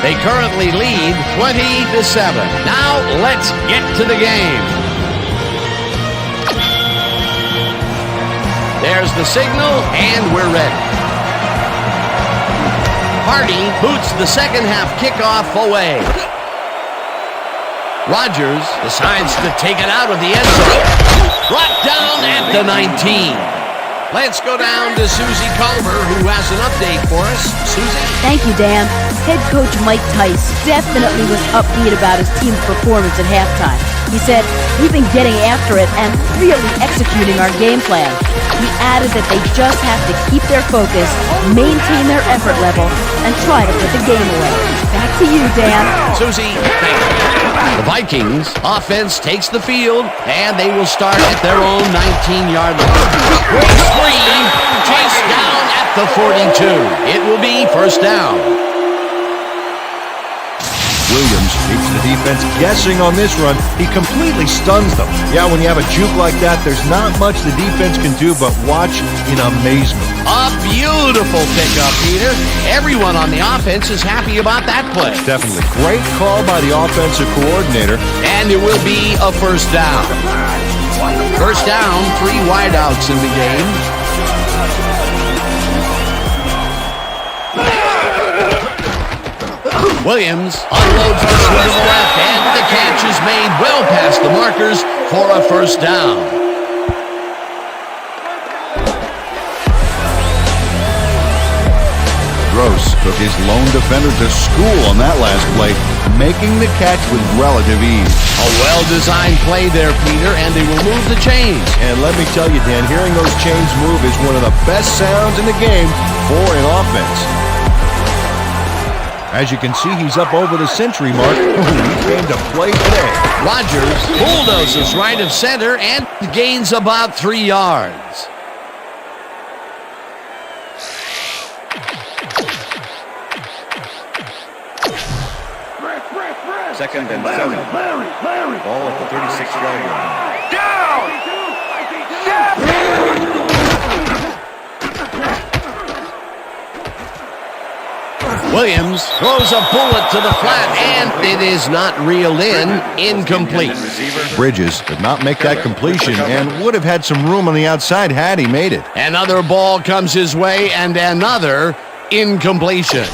They currently lead 20-7. Now let's get to the game. There's the signal, and we're ready. Hardy boots the second half kickoff away. Rogers decides to take it out of the end zone. Brought down at the 19. Let's go down to Susie Culver, who has an update for us. Susie? Thank you, Dan. Head coach Mike Tice definitely was upbeat about his team's performance at halftime. He said, "We've been getting after it and really executing our game plan." He added that they just have to keep their focus, maintain their effort level, and try to put the game away. Back to you, Dan. Susie, thank you. The Vikings offense takes the field, and they will start at their own 19-yard line. Great screen, chased down at the 42. It will be first down. Williams keeps the defense guessing on this run. He completely stuns them. Yeah, when you have a juke like that, there's not much the defense can do but watch in amazement. A beautiful pickup, Peter. Everyone on the offense is happy about that play. Definitely. Great call by the offensive coordinator. And it will be a first down. First down, 3 wideouts in the game. Williams unloads the to the left, and the catch is made well past the markers for a first down. Gross took his lone defender to school on that last play, making the catch with relative ease. A well-designed play there, Peter, and they will move the chains. And let me tell you, Dan, hearing those chains move is one of the best sounds in the game for an offense. As you can see, he's up over the century mark. He came to play today. Rogers bulldozes right of center and gains about 3 yards. Second and 7. Ball at the 36-yard line. Down! Williams throws a bullet to the flat, and it is not reeled in. Incomplete. Bridges did not make that completion and would have had some room on the outside had he made it. Another ball comes his way, and another incompletion.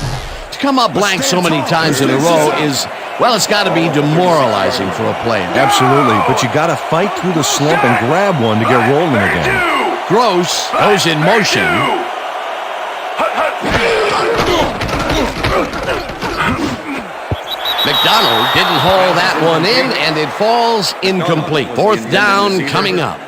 To come up blank so many times in a row is, well, it's got to be demoralizing for a player. Absolutely, but you got to fight through the slump and grab one to get rolling again. Gross goes in motion. McDonald didn't haul that one in, and it falls incomplete. Fourth down coming up.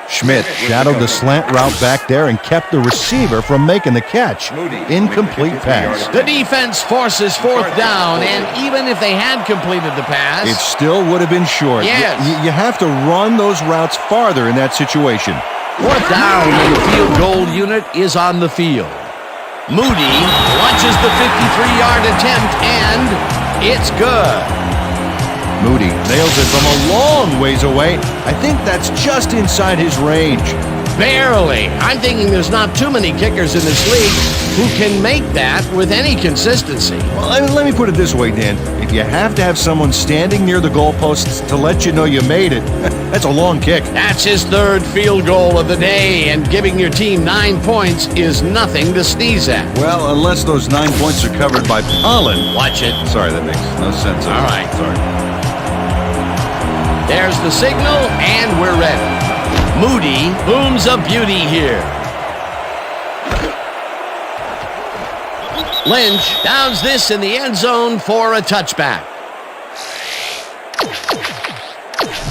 Schmidt shadowed the slant route back there and kept the receiver from making the catch. Incomplete pass. The defense forces fourth down, and even if they had completed the pass, it still would have been short. Yes. You have to run those routes farther in that situation. Fourth down, and the field goal unit is on the field. Moody launches the 53-yard attempt, and it's good. Moody nails it from a long ways away. I think that's just inside his range. Barely. I'm thinking there's not too many kickers in this league who can make that with any consistency. Well, let me put it this way, Dan. If you have to have someone standing near the goalposts to let you know you made it, that's a long kick. That's his third field goal of the day, and giving your team 9 points is nothing to sneeze at. Well, unless those 9 points are covered by pollen. Watch it. Sorry, that makes no sense. All right. Sorry. There's the signal, and we're ready. Moody booms a beauty here. Lynch downs this in the end zone for a touchback.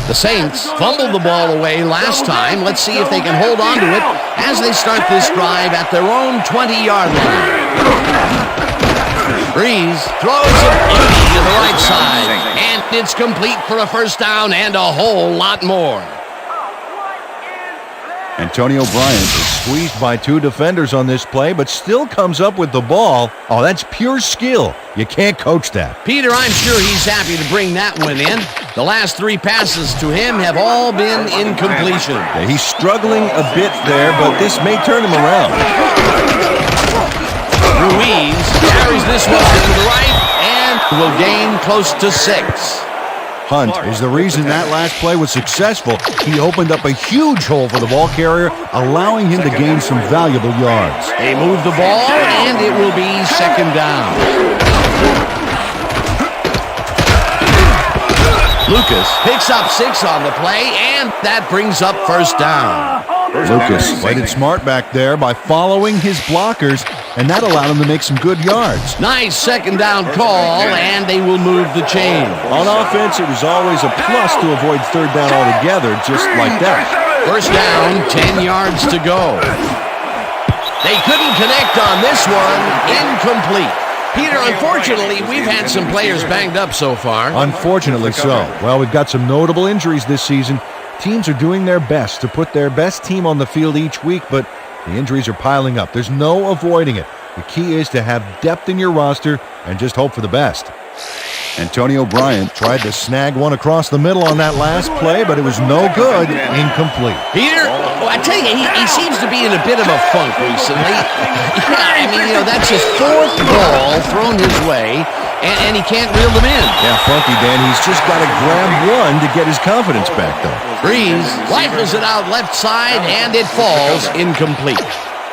The Saints fumbled the ball away last time. Let's see if they can hold on to it as they start this drive at their own 20-yard line. Breeze throws a beauty to the right side, and it's complete for a first down and a whole lot more. Antonio Bryant is squeezed by 2 defenders on this play, but still comes up with the ball. Oh, that's pure skill. You can't coach that. Peter, I'm sure he's happy to bring that one in. The last 3 passes to him have all been incompletion. Yeah, he's struggling a bit there, but this may turn him around. Ruiz carries this one to the right and will gain close to 6. Hunt is the reason that last play was successful. He opened up a huge hole for the ball carrier, allowing him to gain some valuable yards. They move the ball, and it will be 2nd down. Lucas picks up 6 on the play, and that brings up 1st down. Lucas played it smart back there by following his blockers, and that allowed him to make some good yards. Nice 2nd down call, and they will move the chain. On offense, it was always a plus to avoid 3rd down altogether, just like that. 1st down, 10 yards to go. They couldn't connect on this one. Incomplete. Peter, unfortunately, we've had some players banged up so far. Unfortunately so. Well, we've got some notable injuries this season. Teams are doing their best to put their best team on the field each week, but the injuries are piling up. There's no avoiding it. The key is to have depth in your roster and just hope for the best. Antonio Bryant tried to snag one across the middle on that last play, but it was no good. Incomplete. Peter, I tell you, he seems to be in a bit of a funk recently. Yeah, I mean, that's his 4th ball thrown his way, and he can't reel them in. Yeah, funky, Dan. He's just got to grab one to get his confidence back, though. Breeze rifles it out left side, and it falls incomplete.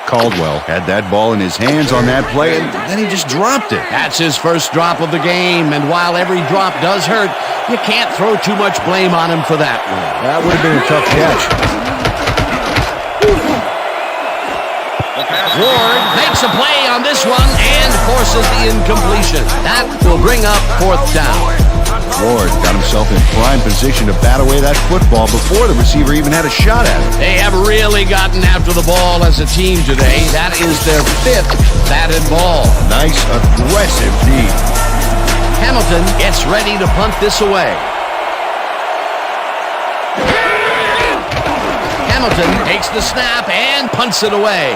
Caldwell had that ball in his hands on that play, and then he just dropped it. That's his 1st drop of the game, and while every drop does hurt, you can't throw too much blame on him for that one. That would have been a tough catch. Ward makes a play on this one and forces the incompletion. That will bring up 4th down. Ward got himself in prime position to bat away that football before the receiver even had a shot at it. They have really gotten after the ball as a team today. That is their 5th batted ball. Nice, aggressive D. Hamilton gets ready to punt this away. Hamilton takes the snap and punts it away.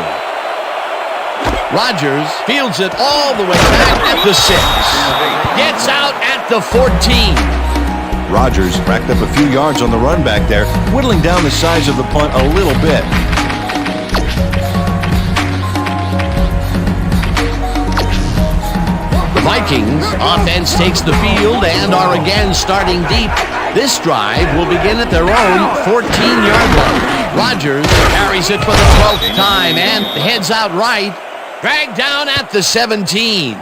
Rogers fields it all the way back at the 6. Gets out at the 14. Rogers racked up a few yards on the run back there, whittling down the size of the punt a little bit. The Vikings offense takes the field and are again starting deep. This drive will begin at their own 14-yard line. Rogers carries it for the 12th time and heads out right. Dragged down at the 17.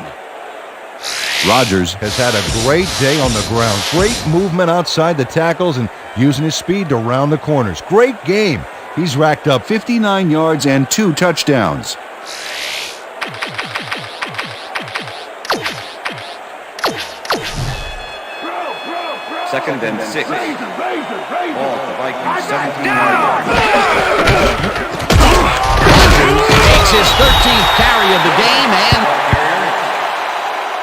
Rodgers has had a great day on the ground. Great movement outside the tackles and using his speed to round the corners. Great game. He's racked up 59 yards and 2 touchdowns. Second and 6. Ball at the Vikings, 17-yard line. Takes his 13th carry of the game and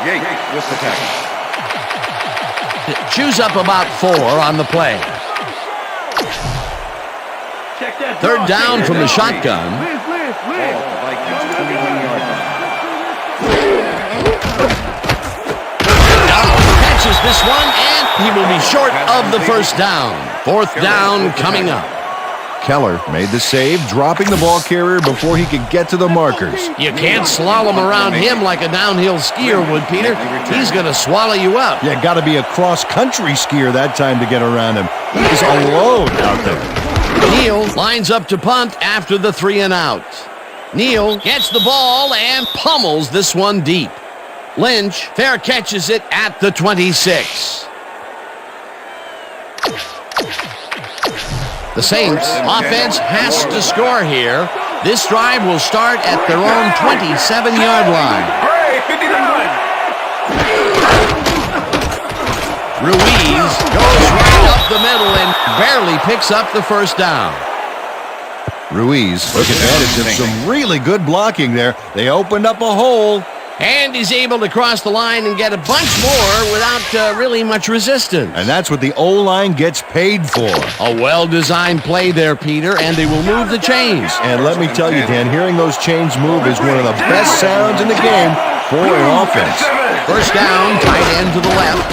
Yates with the tackle. chews up about 4 on the play. 3rd down from the shotgun. Ball at the Vikings, 21-yard line. Catches this one and he will be short of the 1st down. 4th down coming up. Keller made the save, dropping the ball carrier before he could get to the markers. You can't slalom around him like a downhill skier would, Peter. He's going to swallow you up. Yeah, got to be a cross-country skier that time to get around him. He's alone out there. Neal lines up to punt after the 3 and out. Neal gets the ball and pummels this one deep. Lynch fair catches it at the 26. The Saints offense has to score here. This drive will start at their own 27-yard line. Ruiz goes right up the middle and barely picks up the 1st down. Ruiz took advantage of some really good blocking there. They opened up a hole. And he's able to cross the line and get a bunch more without really much resistance. And that's what the O-line gets paid for. A well-designed play there, Peter, and they will move the chains. And let me tell you, Dan, hearing those chains move is one of the best sounds in the game for an offense. 1st down, tight end to the left.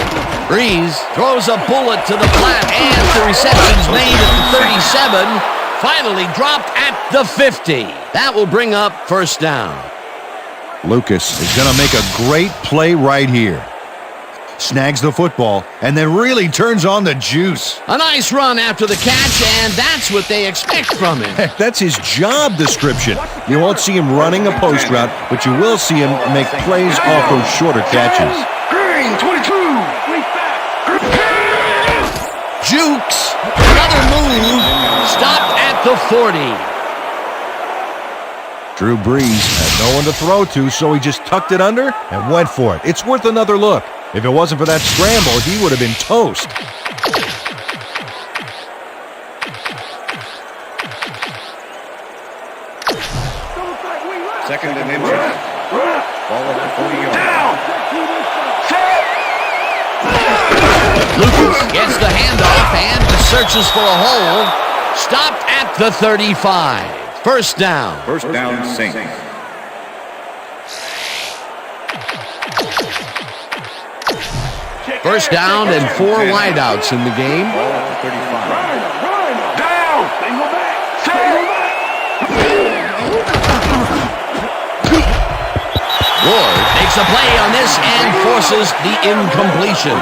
Breeze throws a bullet to the flat, and the reception's made at the 37. Finally dropped at the 50. That will bring up 1st down. Lucas is going to make a great play right here. Snags the football and then really turns on the juice. A nice run after the catch, and that's what they expect from him. Heck, that's his job description. You won't see him running a post route, but you will see him make plays off those shorter catches. Green, 22. Jukes. Another move. Stopped at the 40. Drew Brees had no one to throw to, so he just tucked it under and went for it. It's worth another look. If it wasn't for that scramble, he would have been toast. Second and inches. Ball at the 40 yard. Lucas gets the handoff and searches for a hole. Stopped at the 35. First down. First down, Saints. First down and 4 wideouts in the game. Ball at the 35. Down. Single back. Single back. Ward makes a play on this and forces the incompletion.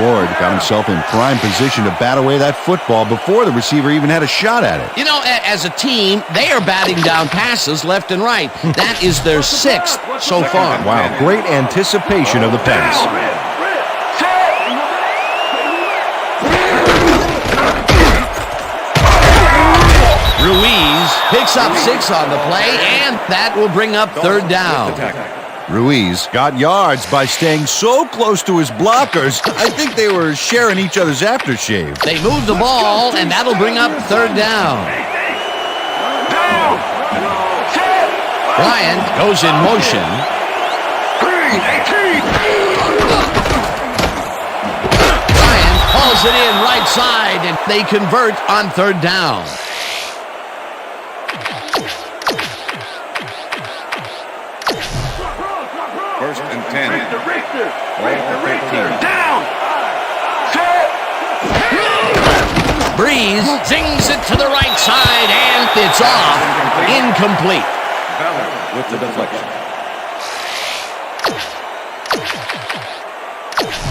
Ward got himself in prime position to bat away that football before the receiver even had a shot at it. You know, as a team, they are batting down passes left and right. That is their 6th so far. Wow, great anticipation of the pass. Ruiz picks up 6 on the play, and that will bring up third down. Ruiz got yards by staying so close to his blockers, I think they were sharing each other's aftershave. They move the ball, and that'll bring up third down. Bryant goes in motion. Bryant hauls it in right side, and they convert on third down. First and 10. Ball at the 13. Down. Breeze zings it to the right side, and it's off. Incomplete. Ballard with the deflection.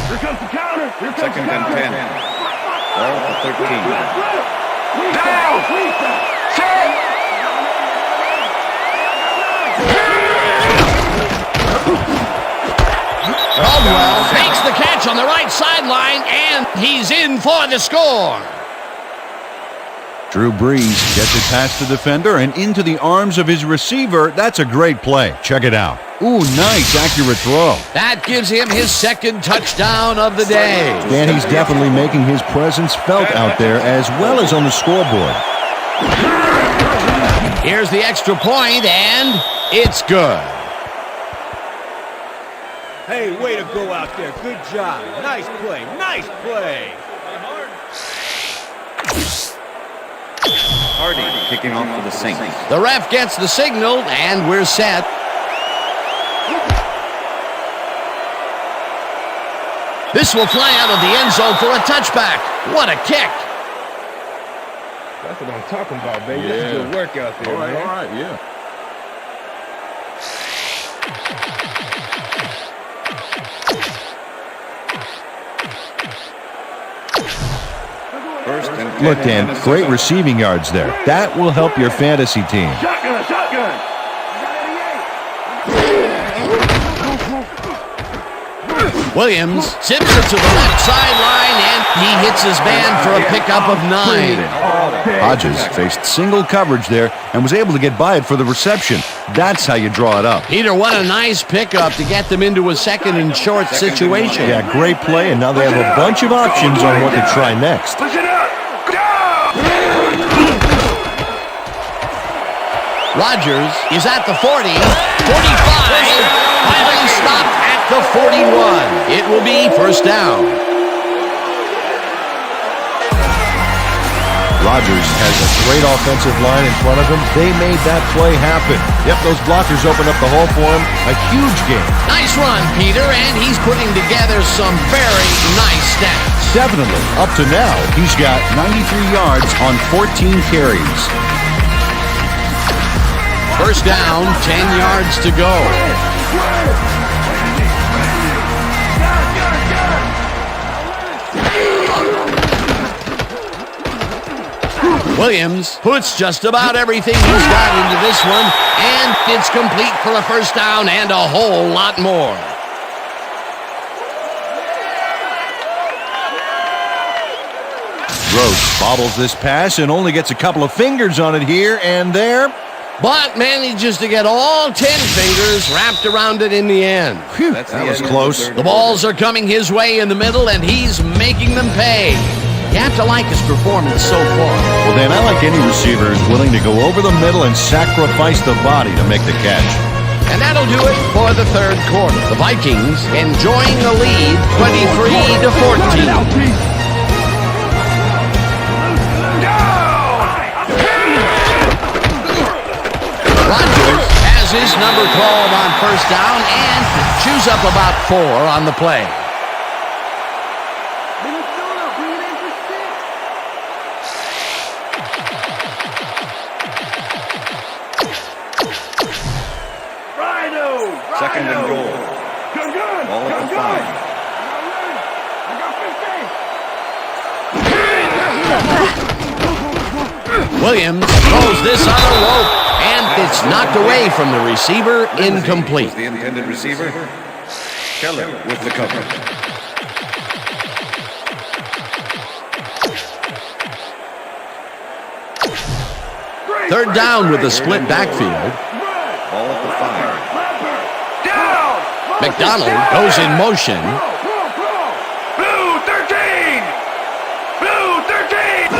Here comes the counter. Second and 10. Ball at the 13. Down. Caldwell makes the catch on the right sideline, and he's in for the score. Drew Brees gets it past the defender and into the arms of his receiver. That's a great play. Check it out. Ooh, nice, accurate throw. That gives him his 2nd touchdown of the day. And he's definitely making his presence felt out there as well as on the scoreboard. Here's the extra point, and it's good. Hey, way to go out there. Good job. Nice play. Nice play. Hardy kicking off for the Saints. The ref gets the signal, and we're set. This will fly out of the end zone for a touchback. What a kick. That's what I'm talking about, baby. That's good work out there, man. All right, yeah. First and 10. Look, Dan, great receiving yards there. That will help your fantasy team. Shotgun, shotgun. Williams zips it to the left sideline, and he hits his man for a pickup of 9. Hodges faced single coverage there and was able to get by it for the reception. That's how you draw it up. Peter, what a nice pickup to get them into a 2nd and short situation. Yeah, great play, and now they have a bunch of options on what to try next. Push it up. Rodgers is at the 40, 45, finally stopped at the 41. It will be first down. Rodgers has a great offensive line in front of him. They made that play happen. Yep, those blockers opened up the hole for him. A huge game. Nice run, Peter, and he's putting together some very nice stats. Definitely. Up to now, he's got 93 yards on 14 carries. First down, 10 yards to go. Williams puts just about everything he's got into this one, and it's complete for a first down and a whole lot more. Gross bobbles this pass and only gets a couple of fingers on it here and there. But manages to get all 10 fingers wrapped around it in the end. Phew, that was close. The balls are coming his way in the middle, and he's making them pay. You have to like his performance so far. Well, Dan, I like any receiver who's willing to go over the middle and sacrifice the body to make the catch. And that'll do it for the third quarter. The Vikings enjoying the lead, 23-14. Rodgers has his number called on first down and chews up about 4 on the play. Second and goal. Ball at the 5. Williams throws this on a rope, and it's knocked away from the receiver, incomplete. The intended receiver, Keller with the cover. Third down with a split backfield. Ball at the 5. McDonald goes in motion. Blue 13! Blue 13!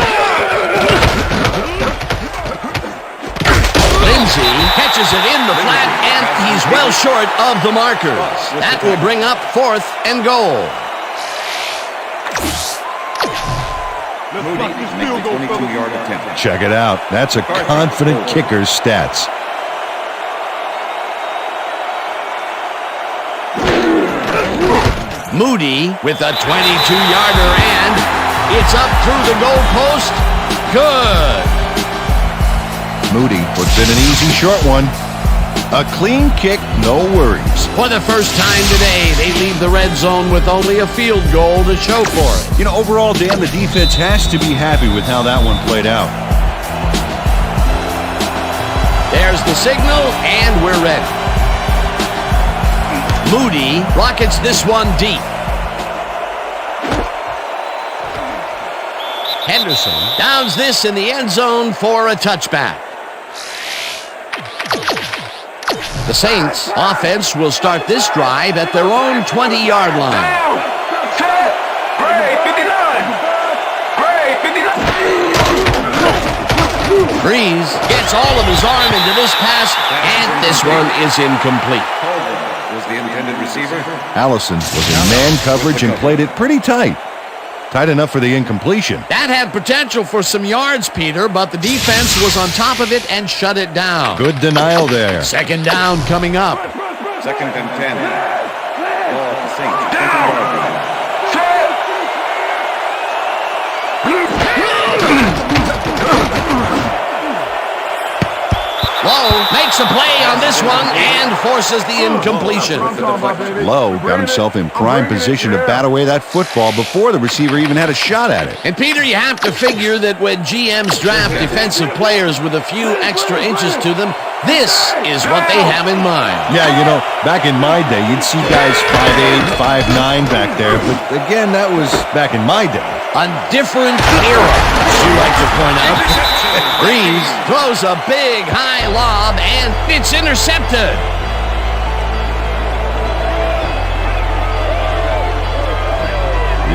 Lindsey catches it in the flat, and he's well short of the markers. That will bring up 4th and goal. Moody makes the 22-yard attempt. Check it out. That's a confident kicker's stats. Moody with a 22-yarder, and it's up through the goalpost. Good. Moody puts in an easy short one. A clean kick, no worries. For the first time today, they leave the red zone with only a field goal to show for it. You know, overall, Dan, the defense has to be happy with how that one played out. There's the signal, and we're ready. Moody rockets this one deep. Henderson downs this in the end zone for a touchback. The Saints offense will start this drive at their own 20-yard line. Down! Set! Gray 59! Gray 59! Breeze gets all of his arm into this pass, and this one is incomplete. Was the intended receiver. Allison was in man coverage and played it pretty tight. Tight enough for the incompletion. That had potential for some yards, Peter, but the defense was on top of it and shut it down. Good denial there. Second down coming up. Second and 10. Ball at the Saints. 20-yard line. Lowe makes a play on this one and forces the incompletion. Lowe got himself in prime position to bat away that football before the receiver even had a shot at it. And Peter, you have to figure that when GMs draft defensive players with a few extra inches to them, this is what they have in mind. Yeah, you know, back in my day, you'd see guys 5'8", 5'9" back there. But again, that was back in my day. A different era, as you like to point out. Breeze throws a big high lob, and it's intercepted.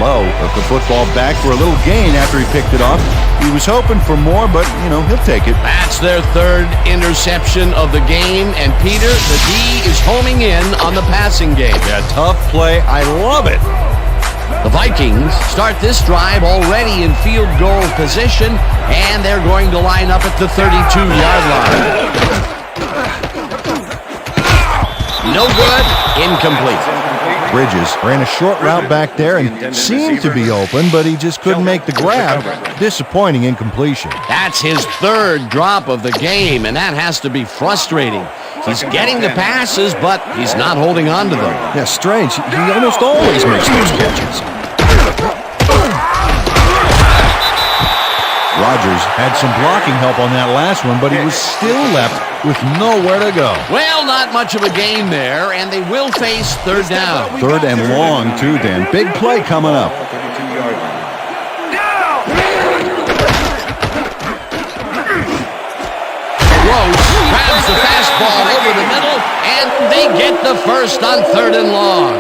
Lowe took the football back for a little gain after he picked it off. He was hoping for more, but, you know, he'll take it. That's their third interception of the game, and Peter, the D is homing in on the passing game. Yeah, tough play. I love it. The Vikings start this drive already in field goal position, and they're going to line up at the 32-yard line. No good, incomplete. Bridges ran a short route back there and seemed to be open, but he just couldn't make the grab. Disappointing incompletion. That's his third drop of the game, and that has to be frustrating. He's getting the passes, but he's not holding on to them. Yeah, strange. He almost always makes those catches. Rodgers had some blocking help on that last one, but he was still left with nowhere to go. Well, not much of a gain there, and they will face third down. Third and long, too, Dan. Big play coming up. Gross grabs the fastball over the middle, and they get the first on third and long.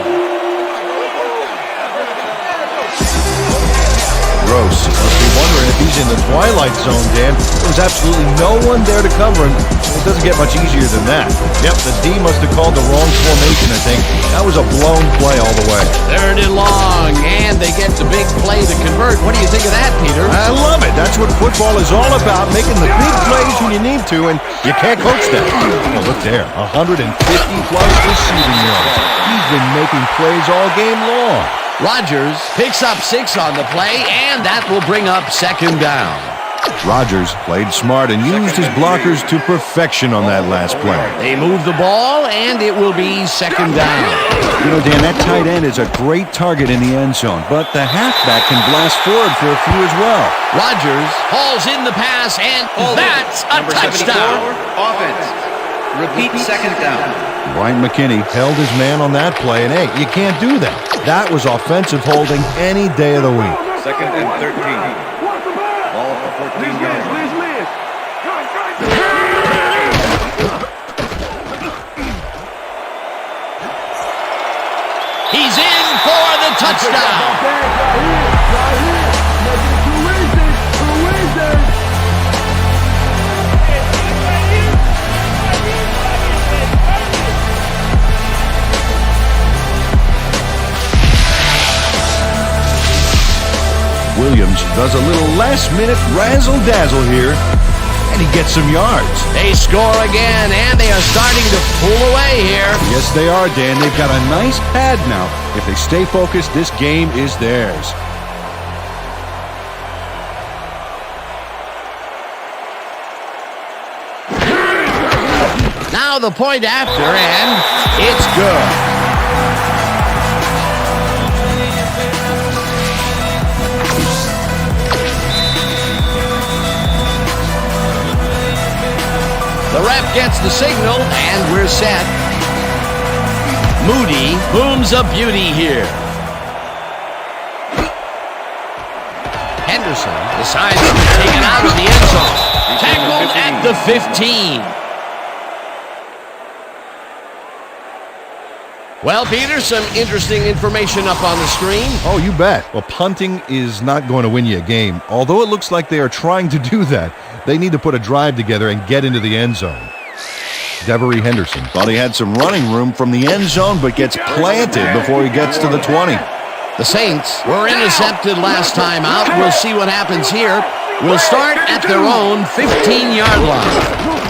Gross must be wondering if he's in the twilight zone, Dan. There was absolutely no one there to cover him. It doesn't get much easier than that. Yep, the D must have called the wrong formation, I think. That was a blown play all the way. Third and long, and they get the big play to convert. What do you think of that, Peter? I love it. That's what football is all about, making the big plays when you need to, and you can't coach that. Oh, look there, 150-plus receiving yards. He's been making plays all game long. Rodgers picks up 6 on the play, and that will bring up second down. Rodgers played smart and used his blockers to perfection on that last play. They move the ball, and it will be second down. You know, Dan, that tight end is a great target in the end zone, but the halfback can blast forward for a few as well. Rodgers hauls in the pass, and that's a touchdown. Offense. Repeat second down. Ryan McKinney held his man on that play, and hey, you can't do that. That was offensive holding any day of the week. Second and 13. Ball at the 14-yard line. He's in for the touchdown. Williams does a little last-minute razzle-dazzle here, and he gets some yards. They score again, and they are starting to pull away here. Yes, they are, Dan. They've got a nice pad now. If they stay focused, this game is theirs. Now the point after, and it's good. The ref gets the signal, and we're set. Moody booms a beauty here. Henderson decides to take it out of the end zone. Tackled at the 15. Well, Peter, some interesting information up on the screen. Oh, you bet. Well, punting is not going to win you a game. Although it looks like they are trying to do that, they need to put a drive together and get into the end zone. Devery Henderson thought he had some running room from the end zone, but gets planted before he gets to the 20. The Saints were intercepted last time out. We'll see what happens here. We'll start at their own 15-yard line.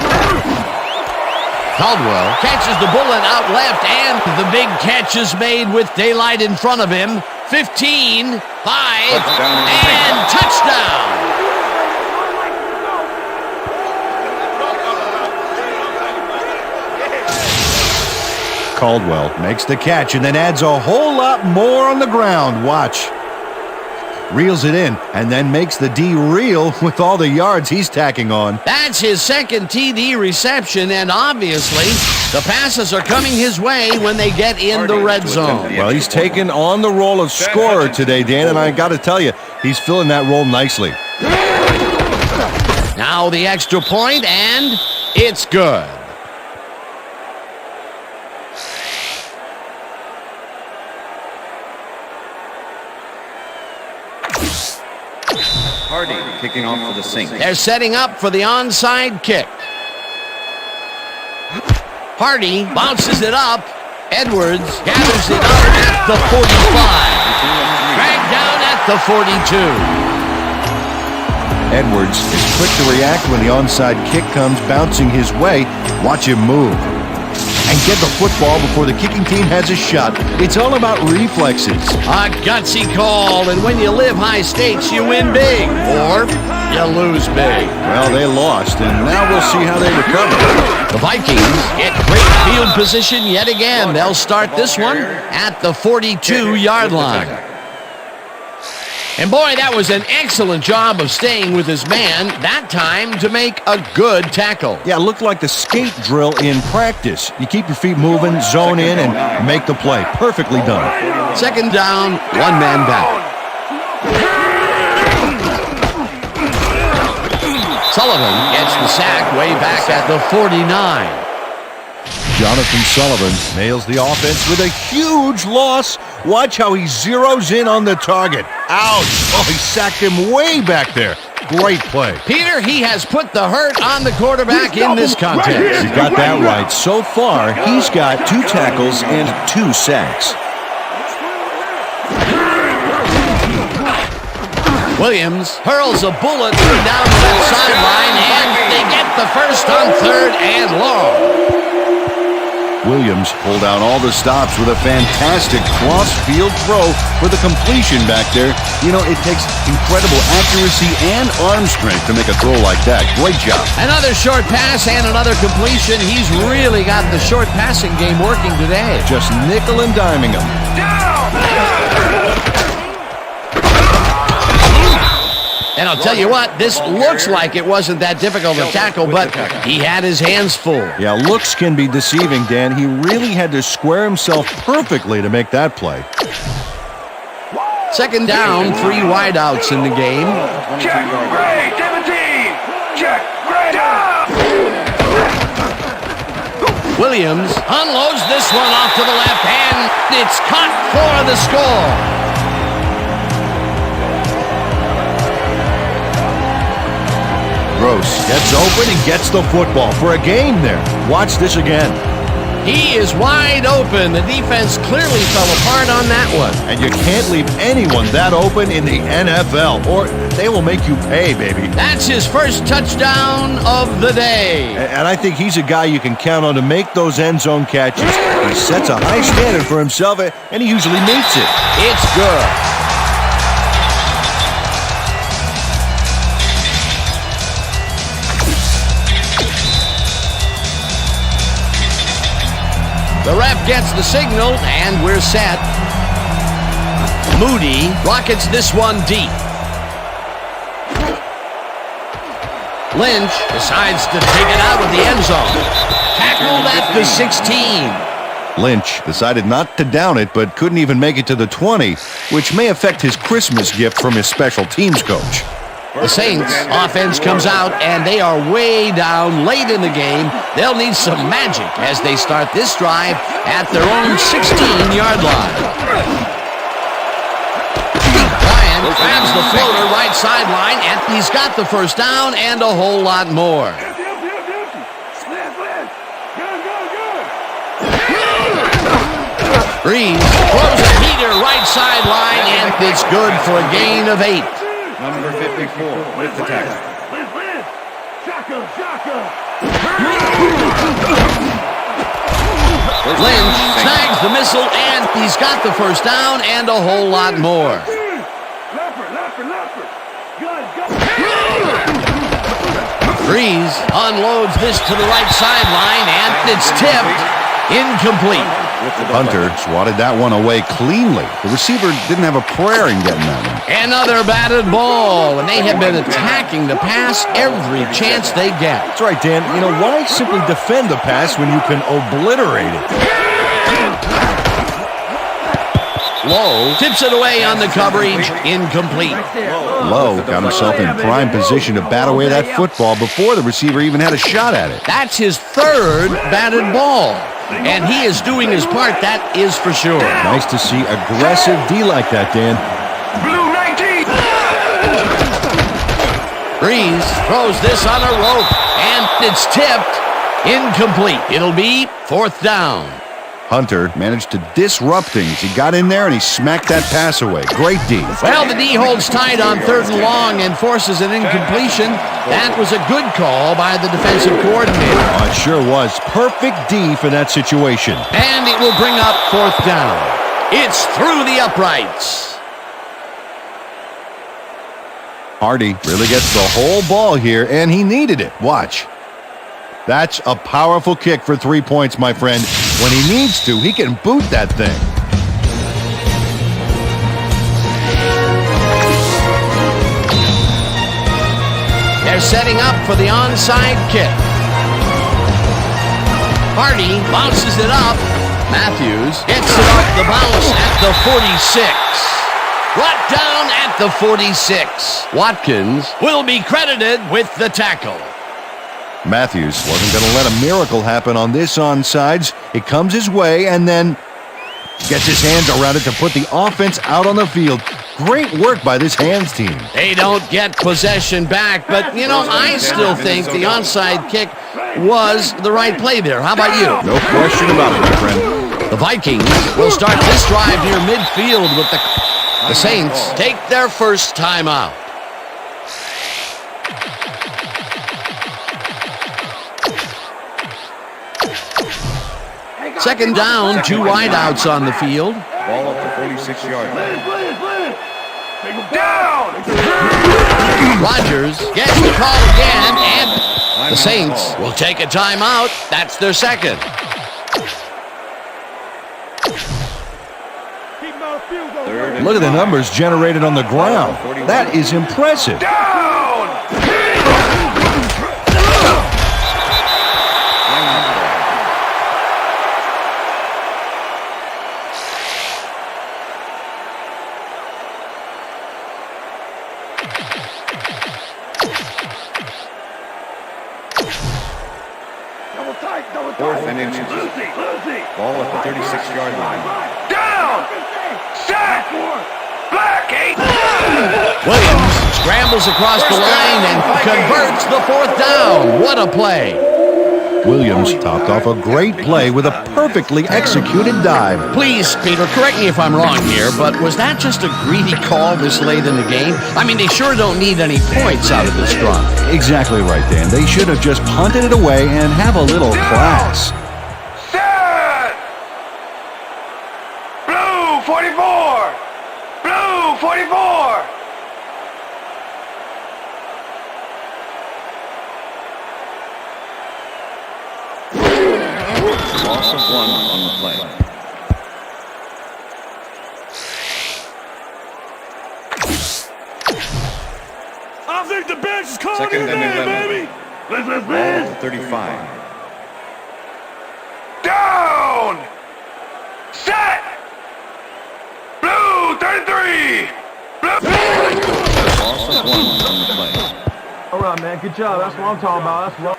Caldwell catches the bullet out left, and the big catch is made with daylight in front of him. 15, 5, and touchdown! Caldwell makes the catch and then adds a whole lot more on the ground. Watch. Reels it in and then makes the D reel with all the yards he's tacking on. That's his second TD reception, and obviously the passes are coming his way when they get in the red zone. Well, he's taken on the role of scorer today, Dan, and I got to tell you, he's filling that role nicely. Now the extra point, and it's good. Hardy kicking off for the Saints. They're setting up for the onside kick. Hardy bounces it up. Edwards gathers it up at the 45. Dragged down at the 42. Edwards is quick to react when the onside kick comes bouncing his way. Watch him move. and get the football before the kicking team has a shot. It's all about reflexes. A gutsy call, and when you live high stakes, you win big, or you lose big. Well, they lost, and now we'll see how they recover. The Vikings get great field position yet again. They'll start this one at the 42-yard line. And boy, that was an excellent job of staying with his man, that time to make a good tackle. Yeah, it looked like the skate drill in practice. You keep your feet moving, zone in, and make the play. Perfectly done. Second down, one man down. Sullivan gets the sack way back at the 49. Jonathan Sullivan nails the offense with a huge loss. Watch how he zeroes in on the target. Ouch! Oh, he sacked him way back there. Great play. Peter, he has put the hurt on the quarterback in this contest. You got that right. So far, he's got 2 tackles and 2 sacks. Williams hurls a bullet down the sideline, and they get the first on 3rd and long. Williams pulled out all the stops with a fantastic cross-field throw for the completion back there. You know, it takes incredible accuracy and arm strength to make a throw like that. Great job. Another short pass and another completion. He's really got the short passing game working today. Just nickel and diming him. And I'll tell you what, this looks like it wasn't that difficult to tackle, but he had his hands full. Yeah, looks can be deceiving, Dan. He really had to square himself perfectly to make that play. Second down, 3 wideouts in the game. Check, Gray, 17. Check, Gray, down. Williams unloads this one off to the left, and it's caught for the score. Gross gets open and gets the football for a gain there. Watch this again. He is wide open. The defense clearly fell apart on that one. And you can't leave anyone that open in the NFL, or they will make you pay, baby. That's his first touchdown of the day. And I think he's a guy you can count on to make those end zone catches. He sets a high standard for himself, and he usually meets it. It's good. The ref gets the signal, and we're set. Moody rockets this one deep. Lynch decides to take it out of the end zone. Tackled at the 16. Lynch decided not to down it, but couldn't even make it to the 20, which may affect his Christmas gift from his special teams coach. The Saints offense comes out, and they are way down late in the game. They'll need some magic as they start this drive at their own 16-yard line. Ryan grabs the floater right sideline, and he's got the first down and a whole lot more. Breeze throws a heater right sideline, and it's good for a gain of 8. Number 54 with the tackle. Lynch snags the missile, and he's got the first down and a whole lot more. Breeze unloads this to the right sideline, and it's tipped. Incomplete. Hunter swatted that one away cleanly. The receiver didn't have a prayer in getting that one. Another batted ball, and they have been attacking the pass every chance they get. That's right, Dan. You know, why simply defend the pass when you can obliterate it? Lowe tips it away on the coverage. Incomplete. Lowe got himself in prime position to bat away that football before the receiver even had a shot at it. That's his 3rd batted ball. And he is doing his part, that is for sure. Nice to see aggressive D like that, Dan. Blue 19. Breeze throws this on a rope, and it's tipped. Incomplete. It'll be 4th down. Hunter managed to disrupt things. He got in there and he smacked that pass away. Great D. Well, the D holds tight on 3rd and long and forces an incompletion. That was a good call by the defensive coordinator. Oh, it sure was. Perfect D for that situation. And it will bring up 4th down. It's through the uprights. Hardy really gets the whole ball here, and he needed it. Watch. That's a powerful kick for 3 points, my friend. When he needs to, he can boot that thing. They're setting up for the onside kick. Hardy bounces it up. Matthews gets it off the bounce at the 46. Brought down at the 46. Watkins will be credited with the tackle. Matthews wasn't going to let a miracle happen on this onside. It comes his way and then gets his hands around it to put the offense out on the field. Great work by this hands team. They don't get possession back, but, you know, I still think the onside kick was the right play there. How about you? No question about it, my friend. The Vikings will start this drive near midfield with the Saints take their first timeout. Second down, 2 wideouts on the field. Ball up to 46-yard line. Down! Rodgers gets the call again, and the Saints will take a timeout. That's their second. Look at the numbers generated on the ground. That is impressive. Fourth and inches. Ball at the 36-yard line. Down! Sack! Black 8! Williams scrambles across the line and converts the 4th down. What a play. Williams topped off a great play with a perfectly executed dive. Please, Peter, correct me if I'm wrong here, but was that just a greedy call this late in the game? I mean, they sure don't need any points out of this drive. Exactly right, Dan. They should have just punted it away and have a little class. Set! Blue 44! Blue 44! Loss of 1 on the play. I think the bench is calling Second your and name, 11. baby. Let's Ball at the 35. Down! Set! Blue 33! Loss of 1 on the play. All right, man. Good job. That's what I'm talking about. That's what.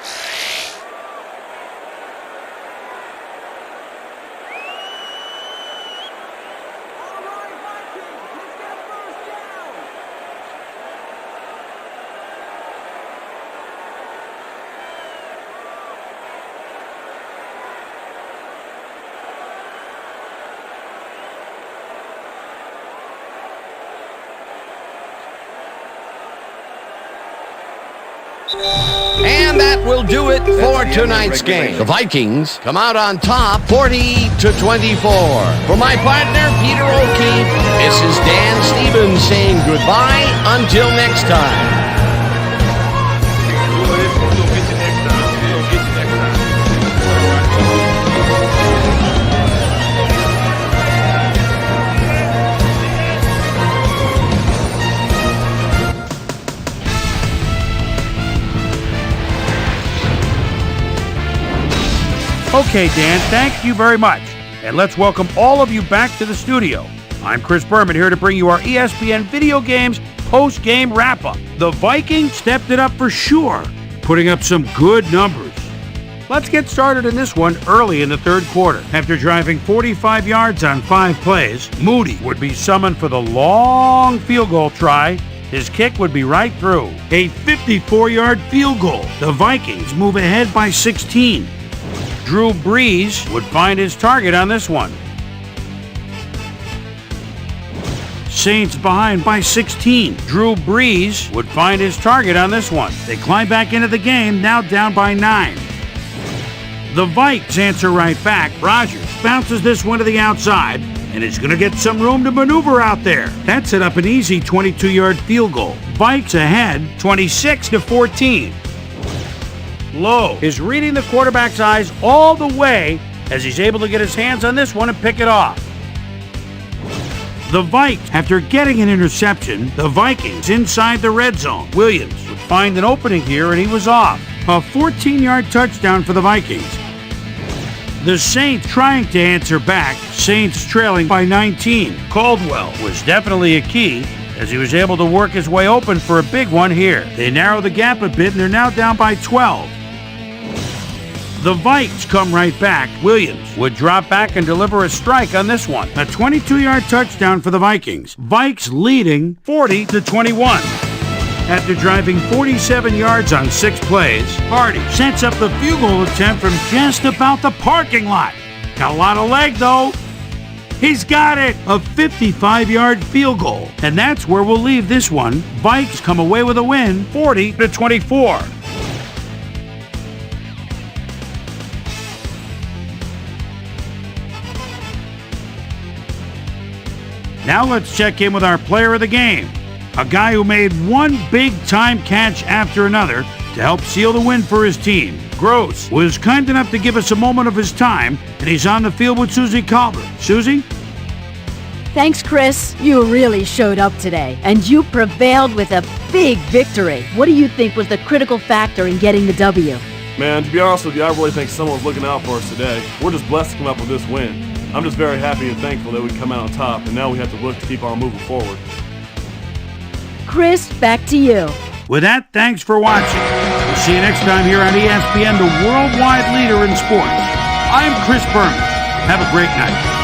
And that will do it for tonight's game. The Vikings come out on top 40-24. For my partner, Peter O'Keefe, this is Dan Stevens saying goodbye until next time. Okay, Dan, thank you very much. And let's welcome all of you back to the studio. I'm Chris Berman here to bring you our ESPN Video Games post-game wrap-up. The Vikings stepped it up for sure, putting up some good numbers. Let's get started in this one early in the third quarter. After driving 45 yards on 5 plays, Moody would be summoned for the long field goal try. His kick would be right through. A 54-yard field goal. The Vikings move ahead by 16. Drew Brees would find his target on this one. Saints behind by 16. Drew Brees would find his target on this one. They climb back into the game, now down by 9. The Vikes answer right back. Rodgers bounces this one to the outside, and is going to get some room to maneuver out there. That set up an easy 22-yard field goal. Vikes ahead, 26-14. Lowe is reading the quarterback's eyes all the way as he's able to get his hands on this one and pick it off. The Vikes, after getting an interception, the Vikings inside the red zone. Williams would find an opening here, and he was off. A 14-yard touchdown for the Vikings. The Saints trying to answer back. Saints trailing by 19. Caldwell was definitely a key as he was able to work his way open for a big one here. They narrow the gap a bit, and they're now down by 12. The Vikes come right back. Williams would drop back and deliver a strike on this one. A 22-yard touchdown for the Vikings. Vikes leading 40-21. After driving 47 yards on 6 plays, Hardy sets up the field goal attempt from just about the parking lot. Got a lot of leg, though. He's got it! A 55-yard field goal. And that's where we'll leave this one. Vikes come away with a win, 40-24. Now let's check in with our player of the game. A guy who made one big-time catch after another to help seal the win for his team. Gross was kind enough to give us a moment of his time, and he's on the field with Susie Calvert. Susie? Thanks, Chris. You really showed up today, and you prevailed with a big victory. What do you think was the critical factor in getting the W? Man, to be honest with you, I really think someone's looking out for us today. We're just blessed to come up with this win. I'm just very happy and thankful that we come out on top, and now we have to look to keep on moving forward. Chris, back to you. With that, thanks for watching. We'll see you next time here on ESPN, the worldwide leader in sports. I'm Chris Berman. Have a great night.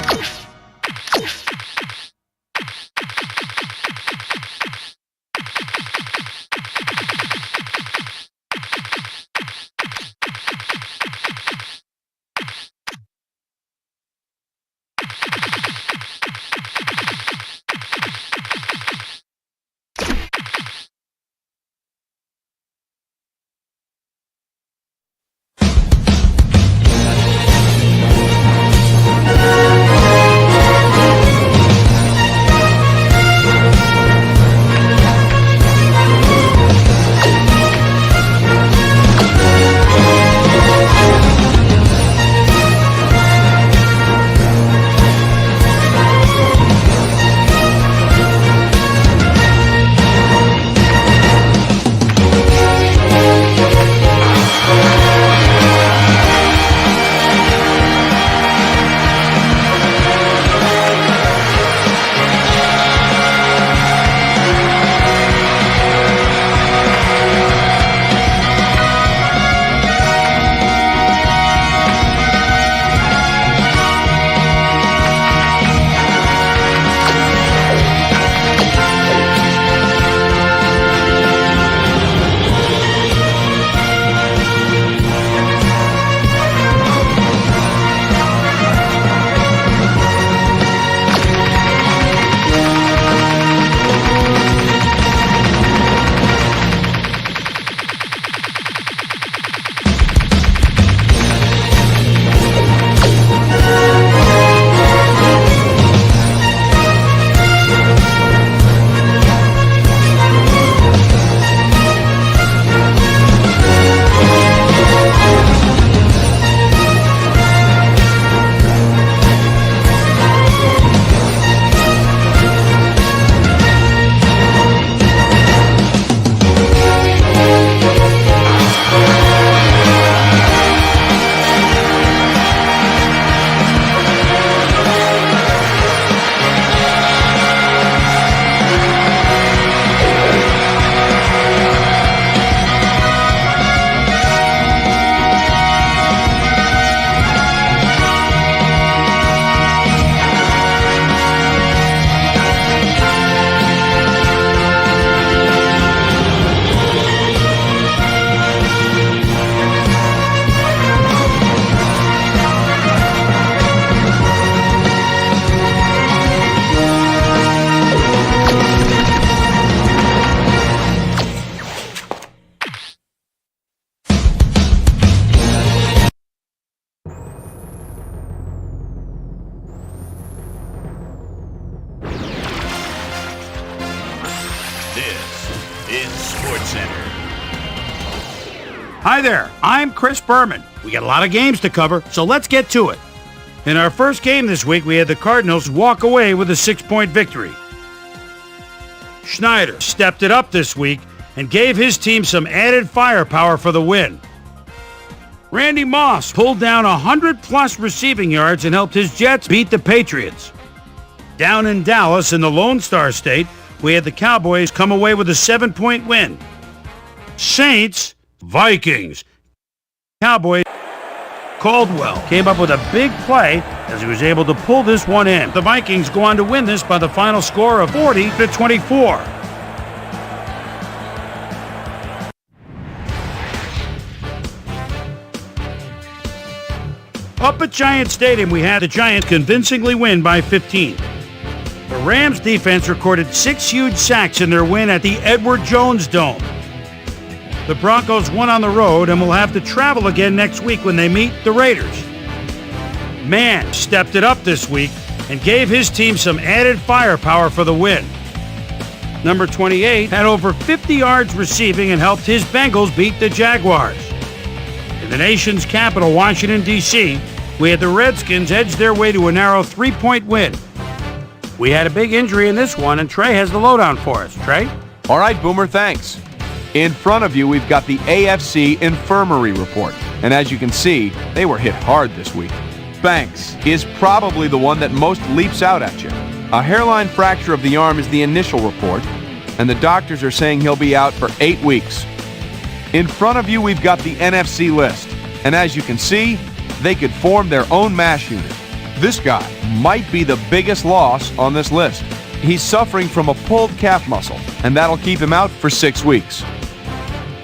Hi there, I'm Chris Berman. We got a lot of games to cover, so let's get to it. In our first game this week, we had the Cardinals walk away with a 6-point victory. Schneider stepped it up this week and gave his team some added firepower for the win. Randy Moss pulled down 100-plus receiving yards and helped his Jets beat the Patriots. Down in Dallas in the Lone Star State, we had the Cowboys come away with a 7-point win. Saints, Vikings. Cowboys. Caldwell came up with a big play as he was able to pull this one in. The Vikings go on to win this by the final score of 40-24. Up at Giant Stadium, we had the Giants convincingly win by 15. The Rams defense recorded 6 huge sacks in their win at the Edward Jones Dome. The Broncos won on the road and will have to travel again next week when they meet the Raiders. Mann stepped it up this week and gave his team some added firepower for the win. Number 28 had over 50 yards receiving and helped his Bengals beat the Jaguars. In the nation's capital, Washington, D.C., we had the Redskins edge their way to a narrow 3-point win. We had a big injury in this one, and Trey has the lowdown for us. Trey? All right, Boomer, thanks. In front of you, we've got the AFC Infirmary Report. And as you can see, they were hit hard this week. Banks is probably the one that most leaps out at you. A hairline fracture of the arm is the initial report, and the doctors are saying he'll be out for 8 weeks. In front of you, we've got the NFC list. And as you can see, they could form their own MASH unit. This guy might be the biggest loss on this list. He's suffering from a pulled calf muscle, and that'll keep him out for 6 weeks.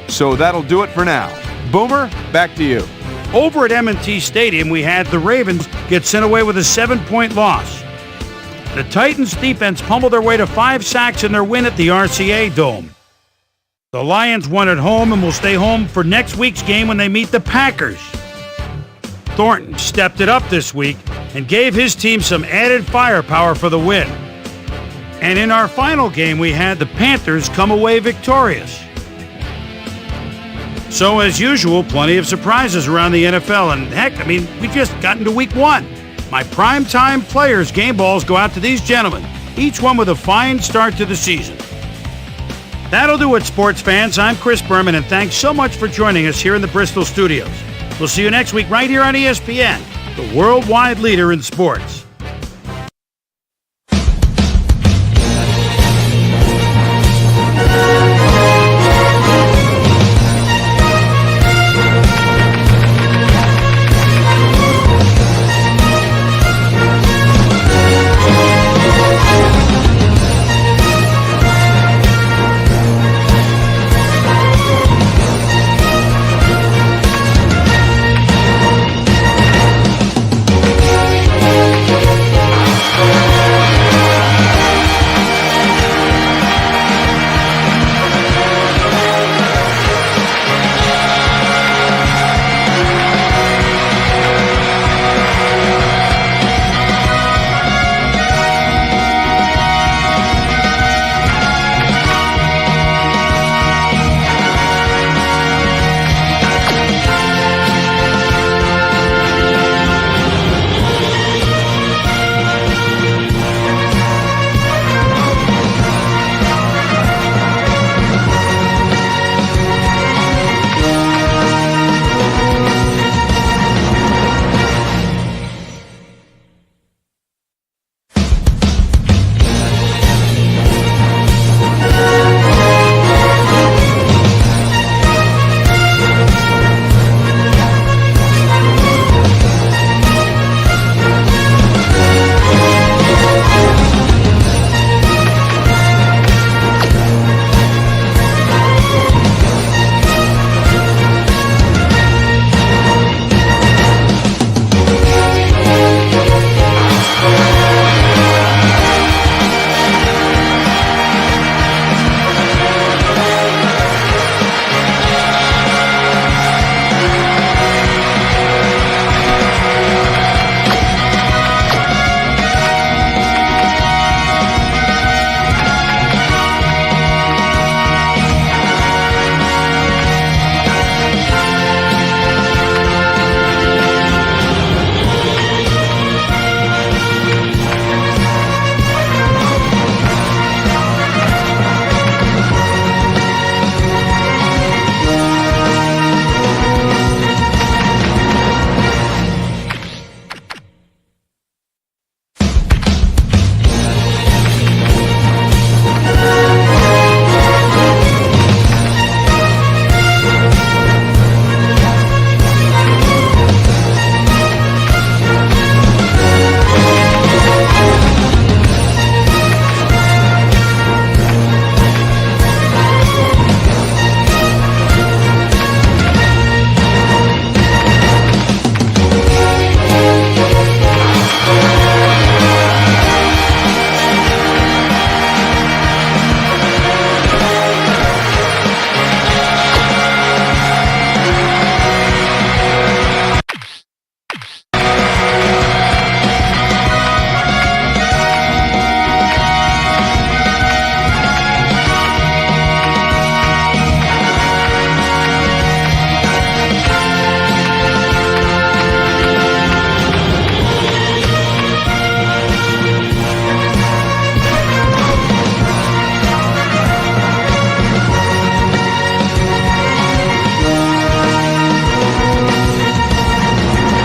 So that'll do it for now. Boomer, back to you. Over at M&T Stadium, we had the Ravens get sent away with a 7-point loss. The Titans defense pummeled their way to 5 sacks in their win at the RCA Dome. The Lions won at home and will stay home for next week's game when they meet the Packers. Thornton stepped it up this week and gave his team some added firepower for the win. And in our final game, we had the Panthers come away victorious. So, as usual, plenty of surprises around the NFL. And heck, we've just gotten to week 1. My primetime players' game balls go out to these gentlemen, each one with a fine start to the season. That'll do it, sports fans. I'm Chris Berman, and thanks so much for joining us here in the Bristol studios. We'll see you next week right here on ESPN, the worldwide leader in sports.